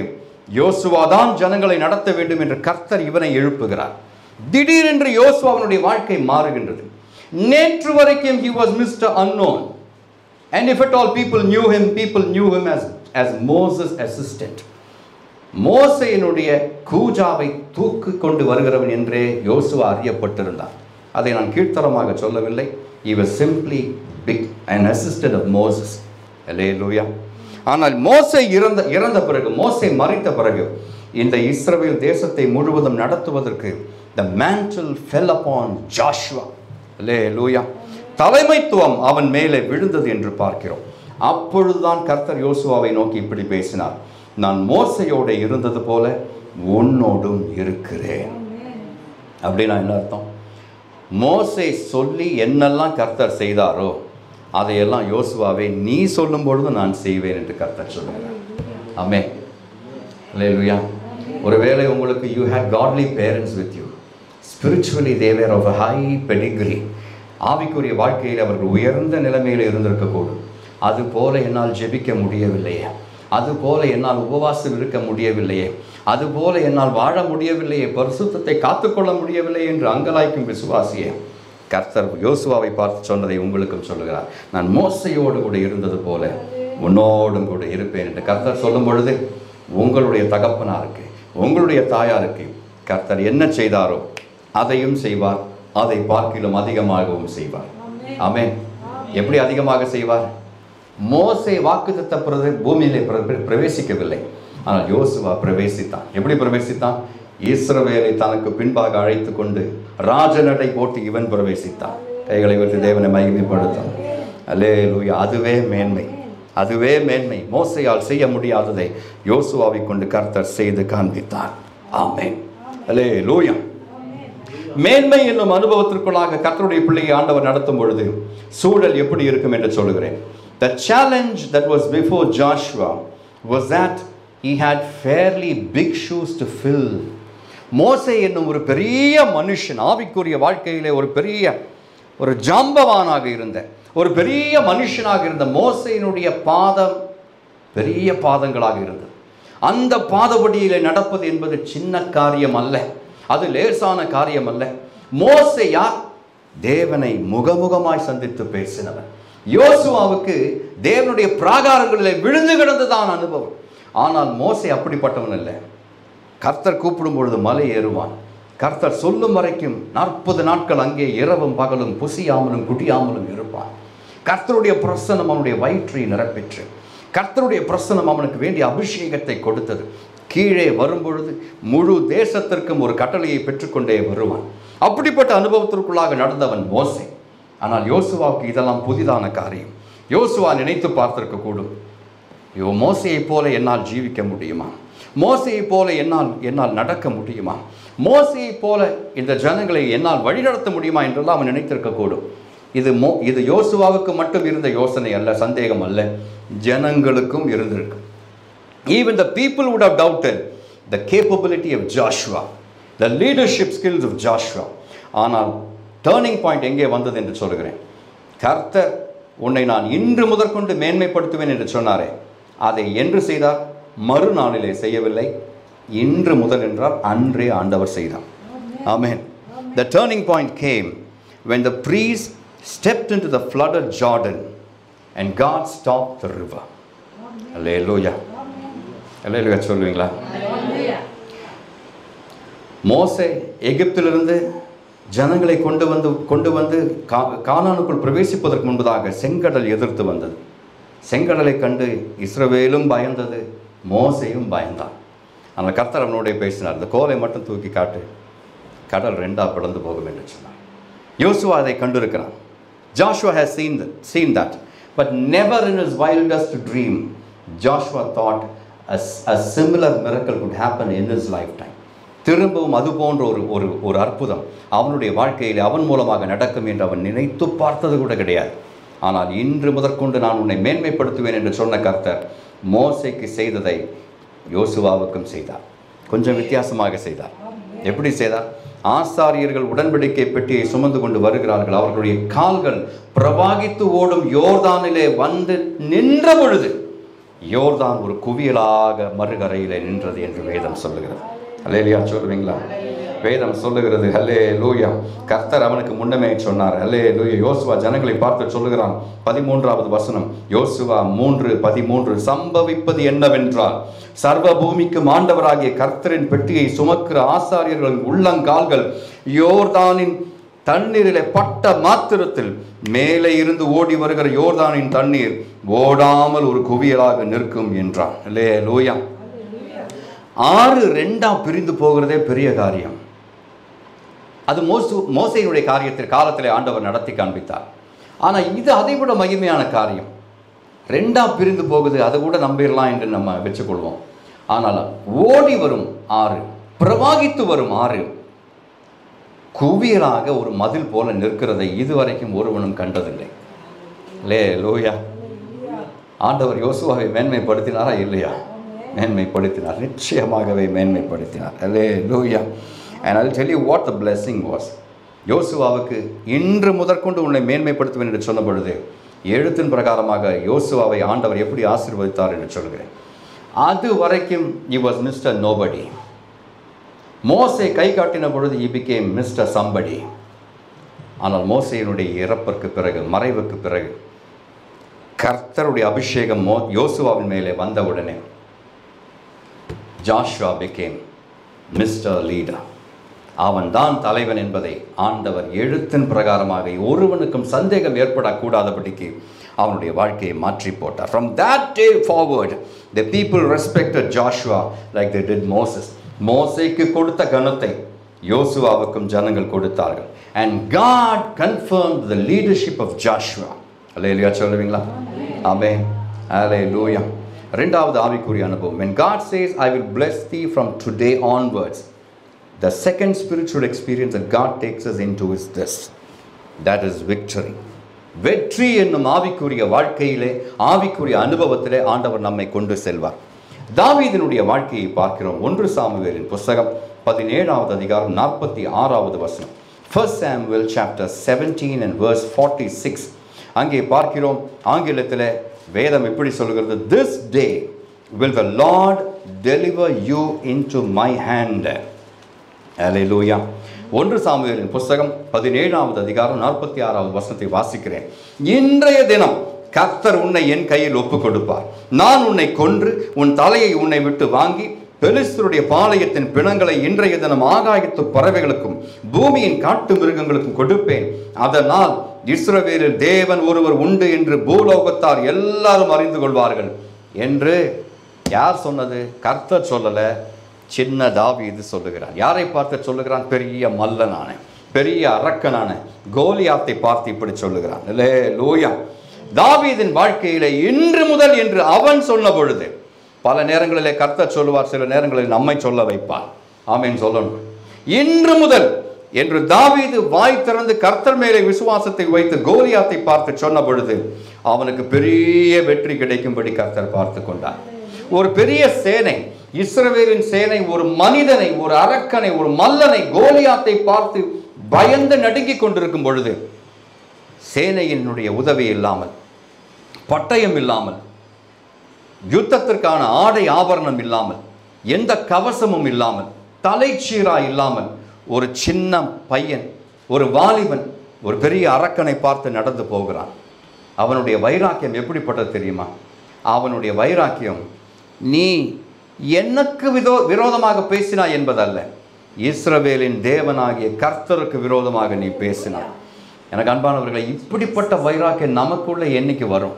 யோசுவா தான் ஜனங்களை நடத்த வேண்டும் என்று கர்த்தர் இவனை எழுப்புகிறார். திடீரென்று யோசுவாவினுடைய வாழ்க்கை மாறுகின்றது. நேற்று வரைக்கும் he was Mr. Unknown. And if at all people knew him as Moses' assistant. மோசேயினுடைய கூஜாவை தூக்கி கொண்டு வருகிறவன் என்றே யோசுவா அறியப்பட்டிருந்தான். அதை நான் கீழ்த்தரமாக சொல்லவில்லை. He was simply an assistant of Moses. Hallelujah. ஆனால் மோசே இறந்த பிறகு, மோசே மரித்த பிறகு இந்த இஸ்ரவேல் தேசத்தை முழுவதும் நடத்துவதற்கு the mantle fell upon Joshua. Hallelujah. தலைமைத்துவம் அவன் மேலே விழுந்தது என்று பார்க்கிறோம். அப்பொழுதுதான் கர்த்தர் யோசுவாவை நோக்கி இப்படி பேசினார், நான் மோசையோடு இருந்தது போல உன்னோடும் இருக்கிறேன். அப்படின்னா என்ன அர்த்தம்? மோசே சொல்லி என்னெல்லாம் கர்த்தர் செய்தாரோ அதையெல்லாம் யோசுவாவே நீ சொல்லும் பொழுது நான் செய்வேன் என்று கர்த்தர் சொல்லுகிறார். ஆமென். அல்லேலூயா. ஒருவேளை உங்களுக்கு you had godly parents with you, spiritually they were of a high pedigree, ஆவிக்குரிய வாழ்க்கையில் அவர்கள் உயர்ந்த நிலைமையில் இருந்திருக்கக்கூடும். அதுபோல என்னால் ஜெபிக்க முடியவில்லையே, அதுபோல என்னால் உபவாசம் இருக்க முடியவில்லையே, அதுபோல என்னால் வாழ முடியவில்லையே, பரிசுத்தத்தை காத்துக்கொள்ள முடியவில்லை என்று அங்கலாய்க்கும் விசுவாசியே, கர்த்தர் யோசுவாவை பார்த்து சொன்னதை உங்களுக்கும் சொல்லுகிறார். நான் மோசையோடு கூட இருந்தது போல உன்னோடும் கூட இருப்பேன் என்று கர்த்தர் சொல்லும் பொழுது உங்களுடைய தகப்பனாருக்கு, உங்களுடைய தாயாருக்கு கர்த்தர் என்ன செய்தாரோ அதையும் செய்வார், அதை பார்க்கிலும் அதிகமாகவும் செய்வார். ஆமென். எப்படி அதிகமாக செய்வார்? மோசே வாக்குத்தத்த பூமியிலே பிரவேசிக்கவில்லை, ஆனால் யோசுவா பிரவேசித்தான். எப்படி பிரவேசித்தான்? இஸ்ரவேலை தனக்கு பின்பாக அழைத்து கொண்டு ராஜநடை போட்டு இவன் பிரவேசித்தான். கைகளை வைத்து தேவனை மகிமைப்படுத்தான். அல்லேலூயா. அதுவே மேன்மை, அதுவே மேன்மை. மோசையால் செய்ய முடியாததை யோசுவாவை கொண்டு கர்த்தர் செய்து காண்பித்தார். ஆமென். அல்லேலூயா. மேன்மை என்னும் அனுபவத்திற்குள்ளாக கர்த்தருடைய பிள்ளையை ஆண்டவர் நடத்தும் பொழுது சூழல் எப்படி இருக்கும் என்று சொல்லுகிறேன். The challenge that was before Joshua was that he had fairly big shoes to fill. மோசே என்னும் ஒரு பெரிய மனுஷன், ஆவிக்குரிய வாழ்க்கையிலே ஒரு ஜாம்பவானாக இருந்த ஒரு பெரிய மனுஷனாக இருந்த மோசேயினுடைய பாதம் பெரிய பாதங்களாக இருந்தது. அந்த பாதபடியிலே நடப்பது என்பது சின்ன காரியம் அல்ல, அது லேசான காரியம் அல்ல. மோசே யார்? தேவனை முகமுகமாய் சந்தித்து பேசினவன். யோசுவாவுக்கு தேவனுடைய பிராகாரங்களிலே விழுந்து கிடந்துதான் அனுபவம். ஆனால் மோசே அப்படிப்பட்டவன் அல்ல. கர்த்தர் கூப்பிடும் பொழுது மலை ஏறுவான். கர்த்தர் சொல்லும் வரைக்கும் 40 நாட்கள் அங்கே இரவும் பகலும் புசியாமலும் குடியாமலும் இருப்பான். கர்த்தருடைய பிரசன்னம் அவனுடைய வயிற்றை நிரப்பிற்று. கர்த்தருடைய பிரசன்னம் அவனுக்கு வேண்டிய அபிஷேகத்தை கொடுத்தது. கீழே வரும்பொழுது முழு தேசத்திற்கும் ஒரு கட்டளையை பெற்றுக்கொண்டே வருவான். அப்படிப்பட்ட அனுபவத்திற்குள்ளாக நடந்தவன் மோசே. ஆனால் யோசுவாவுக்கு இதெல்லாம் புதிதான காரியம். யோசுவா நினைத்து பார்த்திருக்க கூடும், மோசையை போல என்னால் ஜீவிக்க முடியுமா? மோசையை போல என்னால் நடக்க முடியுமா? மோசையை போல இந்த ஜனங்களை என்னால் வழிநடத்த முடியுமா என்றெல்லாம் அவன் நினைத்திருக்க கூடும். இது யோசுவாவுக்கு மட்டும் இருந்த யோசனை அல்ல, சந்தேகம் அல்ல, ஜனங்களுக்கும் இருந்திருக்கு. Even the people would have doubted the capability of Joshua, the leadership skills of Joshua. ஆனால் டேர்னிங் பாயிண்ட் எங்கே வந்தது என்று சொல்கிறேன். கர்த்தர் உன்னை நான் இன்று முதற்கொண்டு மேன்மைப்படுத்துவேன் என்று சொன்னாரே, அதை என்று செய்தார்? மறுநாளிலே செய்யவில்லை, இன்று முதல் என்றால் அன்றே ஆண்டவர் செய்தார். ஆமென். The turning point came when the priest stepped into the flooded Jordan and God stopped the river. Hallelujah. Hallelujah சொல்லுவீங்களா? மோசே எகிப்திலிருந்து ஜனங்களை கொண்டு வந்து கானானுக்குள் பிரவேசிப்பதற்கு முன்பதாக செங்கடல் எதிர்த்து வந்தது. செங்கடலை கண்டு இஸ்ரவேலும் பயந்தது, மோசையும் பயந்தான். ஆனால் கர்த்தர் அவனோட பேசினார், இந்த கோலை மட்டும் தூக்கி காட்டு, கடல் 2ஆக பிளந்து போகும் என்று சொன்னார். யோசுவா அதை கண்டிருக்கிறான். Joshua has seen that, but never in his wildest dream Joshua thought a similar miracle could happen in his lifetime. திரும்பவும் அது போன்ற ஒரு அற்புதம் அவனுடைய வாழ்க்கையில் அவன் மூலமாக நடக்கும் என்று அவன் நினைத்து பார்த்தது கூட கிடையாது. ஆனால் இன்று முதற்கொண்டு நான் உன்னை மேன்மைப்படுத்துவேன் என்று சொன்ன கர்த்தர் மோசேக்கு செய்ததை யோசுவாவுக்கும் செய்தார். கொஞ்சம் வித்தியாசமாக செய்தார். எப்படி செய்தார்? ஆசாரியர்கள் உடன்படிக்கை பெட்டியை சுமந்து கொண்டு வருகிறார்கள். அவர்களுடைய கால்கள் பிரவாகித்து ஓடும் யோர்தானிலே வந்து நின்ற பொழுது யோர்தான் ஒரு குவியலாக மறுகரையிலே நின்றது என்று வேதம் சொல்லுகிறது. அல்லேலூயா சொல்லுவீங்களா? வேதம் சொல்லுகிறது. அல்லேலூயா. கர்த்தர் அவனுக்கு முன்னமே சொன்னார். அல்லேலூயா. யோசுவா ஜனங்களை பார்த்து சொல்லுகிறான். 13வது வசனம், யோசுவா 3:13. சம்பவிப்பது என்னவென்றால், சர்வ பூமிக்கு ஆண்டவராகிய கர்த்தரின் பெட்டியை சுமக்கிற ஆசாரியர்களின் உள்ளங்கால்கள் யோர்தானின் தண்ணீரிலே பட்ட மாத்திரத்தில் மேலே இருந்து ஓடி வருகிற யோர்தானின் தண்ணீர் ஓடாமல் ஒரு குவியலாக நிற்கும் என்றான். அல்லேலூயா. 6 2ஆ பிரிந்து போகிறதே பெரிய காரியம். அது மோசேயினுடைய காலத்திலே ஆண்டவர் நடத்தி காண்பித்தார். ஆனால் இது அதைவிட மகிமையான காரியம். 2ஆ பிரிந்து போகுது, அதை கூட நம்பிடலாம் என்று நம்ம வச்சுக்கொள்வோம். ஆனால் ஓடி வரும் 6, பிரவாகித்து வரும் 6, குவியலாக ஒரு மதில் போல நிற்கிறதை இதுவரைக்கும் ஒருவனும் கண்டதில்லை. லே லூயா. ஆண்டவர் யோசுவாவை மேன்மைப்படுத்தினாரா இல்லையா? மேன்மைப்படுத்தினார், நிச்சயமாகவே மேன்மைப்படுத்தினார். லே லூயா. And I'll tell you what the blessing was. யோசுவாவுக்கு இன்று முதற்கொண்டு உன்னை மேன்மைப்படுத்துவேன் என்று சொன்ன பொழுது எழுத்தின் பிரகாரமாக யோசுவாவை ஆண்டவர் எப்படி ஆசீர்வதித்தார் என்று சொல்கிறேன். அது வரைக்கும் he was Mr. Nobody. மோசே கை காட்டின பொழுது he became Mr. Somebody. ஆனால் மோசேயினுடைய இறப்பிற்கு பிறகு, மறைவுக்கு பிறகு, கர்த்தருடைய அபிஷேகம் யோசுவாவின் மேலே வந்தவுடனே Joshua became Mr. Leader. அவன் தான் தலைவன் என்பதை ஆண்டவர் எழுத்தின் பிரகாரமாக ஒருவனுக்கும் சந்தேகம் ஏற்படக்கூடாதபடிக்கு அவனுடைய வாழ்க்கையை மாற்றி போட்டார். From that day forward, the people respected Joshua like they did Moses. மோசேக்கு கொடுத்த கனத்தை யோசுவாவுக்கும் ஜனங்கள் கொடுத்தார்கள். And God confirmed the leadership of Joshua. அல்லேலூயா சொல்லுவீங்களா? ஆமென். அல்லேலூயா. இரண்டாவது ஆவிக்குரிய அனுபவம். When God says, I will bless thee from today onwards, the second spiritual experience that God takes us into is this. That is victory. வெற்றி என்னும் ஆவிக்குரிய வாழ்க்கையிலே, ஆவிக்குரிய அனுபவத்திலே ஆண்டவர் நம்மை கொண்டு செல்வார். தாவீதினுடைய வாழ்க்கையை பார்க்கிறோம். 1 சாமுவேலின் புத்தகம் 17வது அதிகாரம் 46வது வசனம். 1 Samuel chapter 17 and verse 46. அங்கே பார்க்கிறோம். ஆங்கிலத்தில் வேதம் இப்படி சொல்கிறது, This day will the Lord deliver you into my hand. அல்லேலூயா. 1 சாமுவேலின் புத்தகம் 17வது அதிகாரம் 46வது வசனத்தை வாசிக்கிறேன். இன்றைய தினம் கர்த்தர் உன்னை என் கையில் ஒப்புக் கொடுப்பார். நான் உன்னை கொன்று உன் தலையை உன்னை விட்டு வாங்கி பெலிஸ்தருடைய பாளையத்தின் பிணங்களை இன்றைய தினம் ஆகாயத்து பறவைகளுக்கும் பூமியின் காட்டு மிருகங்களுக்கும் கொடுப்பேன். அதனால் இஸ்ரவேலில் தேவன் ஒருவர் உண்டு என்று பூலோகத்தார் எல்லாரும் அறிந்து கொள்வார்கள் என்று யார் சொன்னது? கர்த்தர் சொல்லல, சின்ன தாவீது சொல்லுகிறான். யாரை பார்த்து சொல்லுகிறான்? பெரிய மல்லனான, பெரிய அரக்கனான கோலியாத்தை பார்த்து இப்படி சொல்லுகிறான். அல்லேலூயா. தாவீதின் வாழ்க்கையிலே இன்று முதல் என்று அவன் சொன்ன பொழுது, பல நேரங்களிலே கர்த்தர் சொல்லுவார், சில நேரங்களில் நம்மை சொல்ல வைப்பார். ஆமென் சொல்லணும். இன்று முதல் என்று தாவீது வாய் திறந்து கர்த்தர் மேலே விசுவாசத்தை வைத்து கோலியாத்தை பார்த்து சொன்ன பொழுது அவனுக்கு பெரிய வெற்றி கிடைக்கும்படி கர்த்தர் பார்த்து கொண்டார். ஒரு பெரிய சேனை, இஸ்ரவேலின் சேனை, ஒரு மனிதனை, ஒரு அரக்கனை, ஒரு மல்லனை, கோலியாத்தை பார்த்து பயந்து நடுங்கிக் கொண்டிருக்கும் பொழுது சேனையினுடைய உதவி இல்லாமல், பட்டயம் இல்லாமல், யுத்தத்திற்கான ஆடை ஆபரணம் இல்லாமல், எந்த கவசமும் இல்லாமல், தலைச்சீரா இல்லாமல், ஒரு சின்ன பையன், ஒரு வாலிபன் ஒரு பெரிய அரக்கனை பார்த்து நடந்து போகிறான். அவனுடைய வைராக்கியம் எப்படிப்பட்டது தெரியுமா? அவனுடைய வைராக்கியம், நீ எனக்கு விரோதமாக பேசினாய் என்பதல்ல, இஸ்ரவேலின் தேவனாகிய கர்த்தருக்கு விரோதமாக நீ பேசினாய். எனக்கு அன்பானவர்களை, இப்படிப்பட்ட வைராக்கியம் நமக்குள்ள என்னைக்கு வரும்?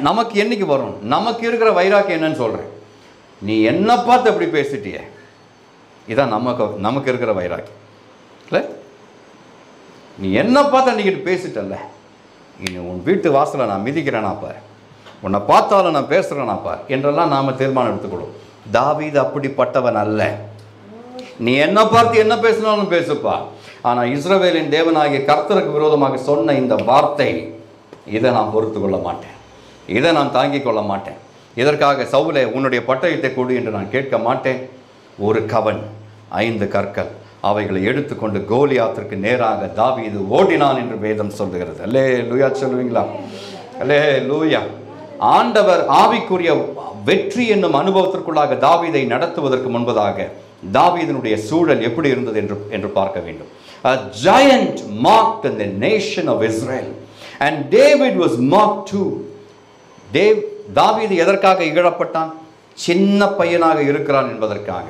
நமக்கு என்னைக்கு வரும்? நமக்கு இருக்கிற வைராக்கியம் என்னன்னு சொல்கிறேன். நீ என்ன பார்த்து எப்படி பேசிட்டியே, இதான் நமக்கு இருக்கிற வைராக்கியம் இல்லை? நீ என்ன பார்த்து அன்றைக்கி பேசிட்டல்ல, இனி உன் வீட்டு வாசலை நான் மிதிக்கிறேனா பார், உன்னை பார்த்தாலும் நான் பேசுகிறேனா பார் என்றெல்லாம் நாம் தீர்மானம் எடுத்துக்கொள்ளும். தாவீது அப்படிப்பட்டவன் அல்ல. நீ என்ன பார்த்து என்ன பேசினாலும் பேசுப்பா, ஆனால் இஸ்ரவேலின் தேவனாகிய கர்த்தருக்கு விரோதமாக சொன்ன இந்த வார்த்தை, இதை நான் பொறுத்து கொள்ள மாட்டேன், இதை நான் தாங்கிக் கொள்ள மாட்டேன். இதற்காக சவுலே உன்னுடைய பட்டயத்தை கொடு என்று நான் கேட்க மாட்டேன். ஒரு கவன், 5 கற்கள், அவைகளை எடுத்துக்கொண்டு கோலியாத்திற்கு நேராக தாவீது ஓடினான் என்று வேதம் சொல்லுகிறது. அல்லேலூயா சொல்லுவீங்களா? அல்லேலூயா. ஆண்டவர் ஆவிக்குரிய வெற்றி என்னும் அனுபவத்திற்குள்ளாக தாவீதை நடத்துவதற்கு முன்பதாக தாவீதினுடைய சூழல் எப்படி இருந்தது என்று பார்க்க வேண்டும். A giant mocked in the nation of Israel, and David was mocked too. தாவீது எதற்காக இகழப்பட்டான்? சின்ன பையனாக இருக்கிறான் என்பதற்காக,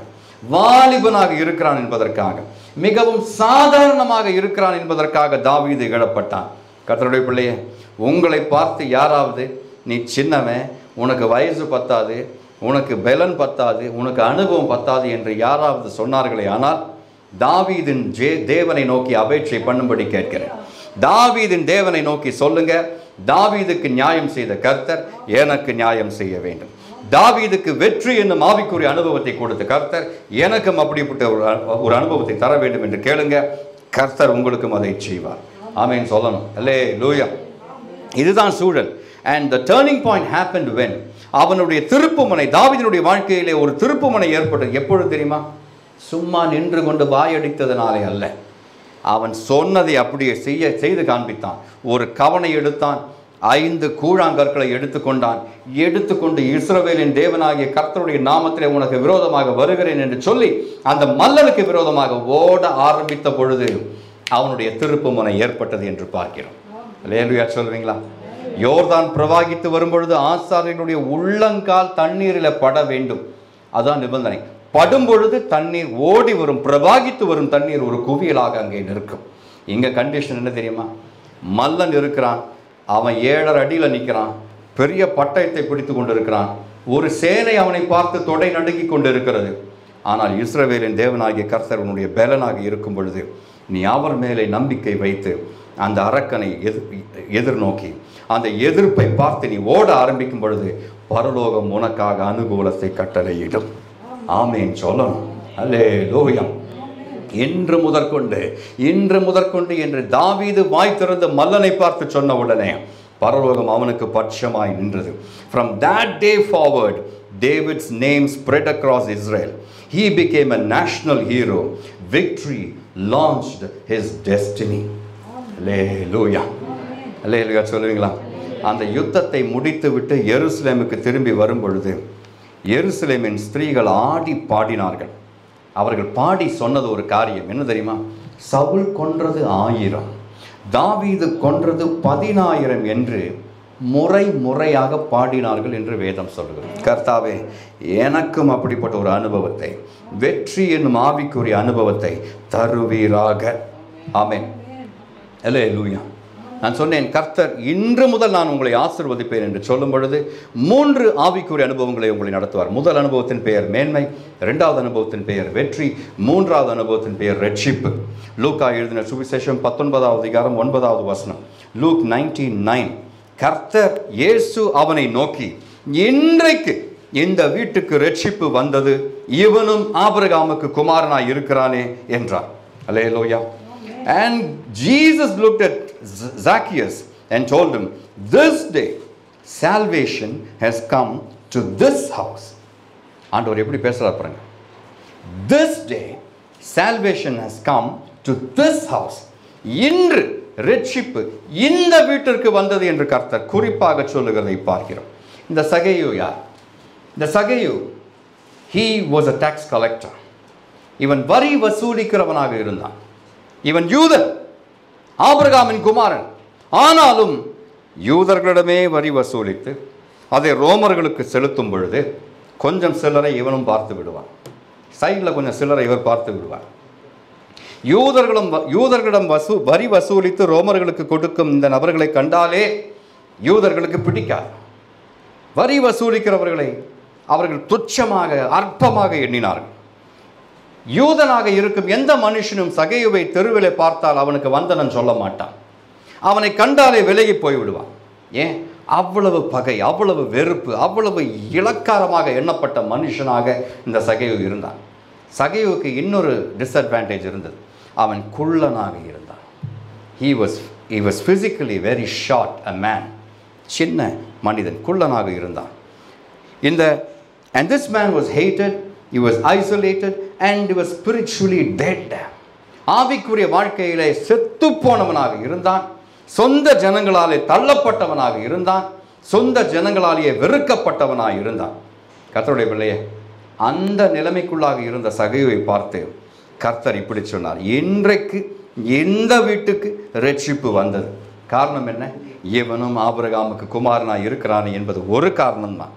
வாலிபனாக இருக்கிறான் என்பதற்காக, மிகவும் சாதாரணமாக இருக்கிறான் என்பதற்காக தாவீது இகழப்பட்டான். கர்த்தருடைய பிள்ளையே, உங்களை பார்த்து யாராவது நீ சின்னவன், உனக்கு வயசு பத்தாது, உனக்கு பலன் பத்தாது, உனக்கு அனுபவம் பத்தாது என்று யாராவது சொன்னார்களே, ஆனால் தாவீதின் தேவனை நோக்கி அபேட்சை பண்ணும்படி கேட்கிறேன். தாவீதின் தேவனை நோக்கி சொல்லுங்க, தாவீதுக்கு நியாயம் செய்த கர்த்தர் எனக்கு நியாயம் செய்ய வேண்டும். தாவீதுக்கு வெற்றி என்னும் ஆவிக்குரிய அனுபவத்தை கொடுத்து கர்த்தர் எனக்கும் அப்படிப்பட்ட ஒரு அனுபவத்தை தர வேண்டும் என்று கேளுங்க. கர்த்தர் உங்களுக்கும் அதை செய்வார். ஆமென் சொல்லணும். அல்லேலூயா. இதுதான் சூழல். And the turning point happened when அவனுடைய திருப்புமுனை, தாவீதினுடைய வாழ்க்கையிலே ஒரு திருப்புமுனை ஏற்பட்டது. எப்பொழுது தெரியுமா? சும்மா நின்று கொண்டு வாயடித்ததனாலே அல்ல. அவன் சொன்னதை அப்படியே செய்து காண்பித்தான். ஒரு கவனை எடுத்தான், 5 கூழாங்கற்களை எடுத்துக்கொண்டு இஸ்ரவேலின் தேவனாகிய கர்த்தருடைய நாமத்திலே உனக்கு விரோதமாக வருகிறேன் என்று சொல்லி அந்த மல்லனுக்கு விரோதமாக ஓட ஆரம்பித்த பொழுது அவனுடைய திருப்புமுனை ஏற்பட்டது என்று பார்க்கிறோம். அல்லேலூயா சொல்வீங்களா? யோர்தான் பிரவாகித்து வரும்பொழுது ஆசாரியனுடைய உள்ளங்கால் தண்ணீரில் பட வேண்டும். அதான் நிபந்தனை. படும் பொழுது தண்ணீர் ஓடி வரும், பிரவாகித்து வரும் தண்ணீர் ஒரு குவியலாக அங்கே நிற்கும். இங்கே கண்டிஷன் என்ன தெரியுமா? மல்லன் இருக்கிறான், அவன் 7 அடியில் நிற்கிறான், பெரிய பட்டயத்தை பிடித்து கொண்டு இருக்கிறான், ஒரு சேனை அவனை பார்த்து தொடை நடுங்கி கொண்டு இருக்கிறது. ஆனால் இஸ்ரவேலின் தேவனாகிய கர்த்தர் உன்னுடைய பலனாக இருக்கும் பொழுது நீ அவர் மேலே நம்பிக்கை வைத்து அந்த அரக்கனை எதிர்நோக்கி அந்த எதிர்ப்பை பார்த்து நீ ஓட ஆரம்பிக்கும் பொழுது பரலோகம் உனக்காக அனுகூலத்தை கட்டளையிடும். ஆமென் சொல்லணும். அல்லேலூயா. இன்று முதற்கொண்டு என்று தாவீது வாய் திறந்து மல்லனை பார்த்து சொன்ன உடனே பரலோகம் அவனுக்கு பட்சமாய் நின்றது. From that day forward, David's name spread across Israel. He became a national hero. Victory launched his destiny. அல்லேலூயா. அல்லேலூயா சொல்லுவீங்களா? அந்த யுத்தத்தை முடித்து விட்டு எருசலேமுக்கு திரும்பி வரும் பொழுது எருசலேமின் ஸ்திரீகள் ஆடி பாடினார்கள். அவர்கள் பாடி சொன்னது ஒரு காரியம் என்ன தெரியுமா? சவுல் கொன்றது 1000, தாவீது கொன்றது 10000 என்று முறையாக பாடினார்கள் என்று வேதம் சொல்கிறது. கர்த்தாவே, எனக்கும் அப்படிப்பட்ட ஒரு அனுபவத்தை, வெற்றி என்னும் ஆவிக்குரிய அனுபவத்தை தருவீராக. ஆமென். அல்லேலூயா. நான் சொன்னேன், கர்த்தர் இன்று முதல் நான் உங்களை ஆசீர்வதிப்பேன் என்று சொல்லும் பொழுது 3 ஆவிக்குரிய அனுபவங்களை உங்களை நடத்துவார். முதல் அனுபவத்தின் பெயர் மேன்மை, 2வது அனுபவத்தின் பெயர் வெற்றி, 3வது அனுபவத்தின் பெயர் ரட்சிப்பு. லூக்கா எழுதின சுவிசேஷம் 19வது அதிகாரம் 9வது வசனம். லூக் 19:9. கர்த்தர் இயேசு அவனை நோக்கி, இன்றைக்கு இந்த வீட்டுக்கு ரட்சிப்பு வந்தது, இவனும் ஆபிரகாமுக்கு குமாரனாய் இருக்கிறானே என்றார். அல்லேலூயா. And Jesus looked at Zacchaeus and told him, this day salvation has come to this house. ஆண்டவர் எப்படி பேசுறார் பாருங்க. This day salvation has come to this house. இன்று ரட்சிப்பு இந்த வீட்டிற்கு வந்தது என்று கர்த்தர் குறிப்பாக சொல்லுகிறதை பார்க்கிறோம். இந்த சகேயு யார்? இந்த சகேயு, he was a tax collector. இவன் வரி வசூலிக்கிறவனாக இருந்தான். இவன் யூதன், ஆபிரகாமின் குமாரன். ஆனாலும் யூதர்களிடமே வரி வசூலித்து அதை ரோமர்களுக்கு செலுத்தும் பொழுது கொஞ்சம் சிலரை இவனும் பார்த்து விடுவான். சைடில் கொஞ்சம் சிலரை இவர் பார்த்து விடுவார். யூதர்களிடம் வரி வசூலித்து ரோமர்களுக்கு கொடுக்கும் இந்த நபர்களை கண்டாலே யூதர்களுக்கு பிடிக்காது. வரி வசூலிக்கிறவர்களை அவர்கள் துச்சமாக, அற்பமாக எண்ணினார்கள். யூதனாக இருக்கும் எந்த மனுஷனும் சகேயுவை தெருவிலே பார்த்தால் அவனுக்கு வந்தனன் சொல்ல மாட்டான். அவனை கண்டாலே விலகி போய்விடுவான். ஏன்? அவ்வளவு பகை, அவ்வளவு வெறுப்பு, அவ்வளவு இளக்காரமாக எண்ணப்பட்ட மனுஷனாக இந்த சகேயு இருந்தான். சகேயுவுக்கு இன்னொரு டிஸ்அட்வான்டேஜ் இருந்தது. அவன் குள்ளனாக இருந்தான். he was physically very short, a man. சின்ன மனிதன், குள்ளனாக இருந்தான். And this man was hated, he was isolated, and he was spiritually dead. ஆவிக்குரிய வாழ்க்கையிலே செத்து போனவனாக இருந்தான். சொந்த ஜனங்களாலே தள்ளப்பட்டவனாக இருந்தான். சொந்த ஜனங்களாலேயே வெறுக்கப்பட்டவனாக இருந்தான். கர்த்தருடைய பிள்ளையே, அந்த நிலைமைக்குள்ளாக இருந்த சகேயுவை பார்த்து கர்த்தர் இப்படி சொன்னார், இன்றைக்கு இந்த வீட்டுக்கு ரட்சிப்பு வந்தது. காரணம் என்ன? இவனும் ஆபிரகாமுக்கு குமாரனாய் இருக்கிறான் என்பது ஒரு காரணம்தான்.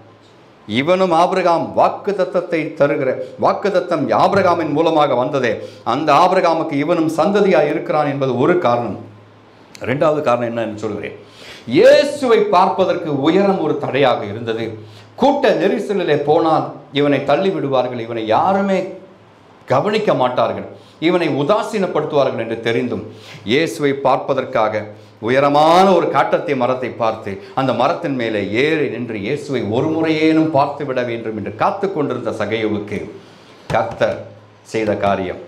இவனும் ஆபிரகாம் வாக்குத்தத்தத்தை தருகிற வாக்குத்தத்தம் ஆபிரகாமின் மூலமாக வந்ததே, அந்த ஆபிரகாமுக்கு இவனும் சந்ததியாக இருக்கிறான் என்பது ஒரு காரணம். 2வது காரணம் என்னன்னு சொல்கிறேன். இயேசுவை பார்ப்பதற்கு உயரம் ஒரு தடையாக இருந்தது. கூட்ட நெரிசலிலே போனால் இவனை தள்ளி விடுவார்கள், இவனை யாருமே கவனிக்க மாட்டார்கள், இவனை உதாசீனப்படுத்துவார்கள் என்று தெரிந்தும் இயேசுவை பார்ப்பதற்காக உயரமான ஒரு காட்டத்தை மரத்தை பார்த்து அந்த மரத்தின் மேலே ஏறி நின்று இயேசுவை ஒரு முறையேனும் பார்த்து விட வேண்டும் என்று காத்து கொண்டிருந்த சகையுவுக்கு கர்த்தர் செய்த காரியம்,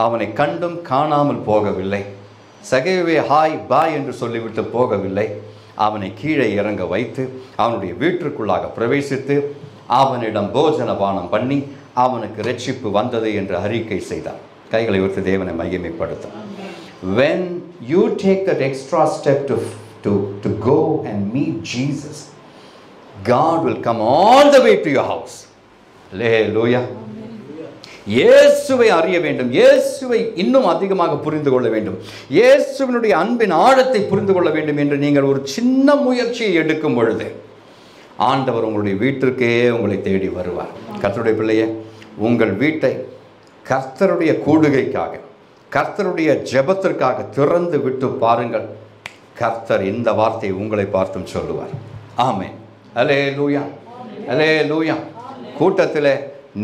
அவனை கண்டும் காணாமல் போகவில்லை. சகையுவே ஹாய் பாய் என்று சொல்லிவிட்டு போகவில்லை. அவனை கீழே இறங்க வைத்து அவனுடைய வீட்டிற்குள்ளாக பிரவேசித்து அவனிடம் போஜன பானம் பண்ணி அவனுக்கு ரட்சிப்பு வந்தது என்று அறிக்கை செய்தார். கைகளை உயர்த்தி தேவனை மகிமைப்படுத்த. When you take that extra step to go and meet Jesus, God will come all the way to your house. Hallelujah. இயேசுவை அறிய வேண்டும், இயேசுவை இன்னும் அதிகமாக புரிந்து கொள்ள வேண்டும், இயேசுவினுடைய அன்பின் ஆழத்தை புரிந்து கொள்ள வேண்டும் என்று நீங்கள் ஒரு சின்ன முயற்சியை எடுக்கும் பொழுது ஆண்டவர் உங்களுடைய வீட்டிற்கே உங்களை தேடி வருவார். கர்த்தருடைய பிள்ளையே, உங்கள் வீட்டை கர்த்தருடைய கூடுகைக்காக, கர்த்தருடைய ஜெபத்திற்காக திறந்து விட்டு பாருங்கள். கர்த்தர் இந்த வார்த்தையை உங்களை பார்த்தும் சொல்லுவார். ஆமென். அல்லேலூயா, அல்லேலூயா. கூட்டத்தில்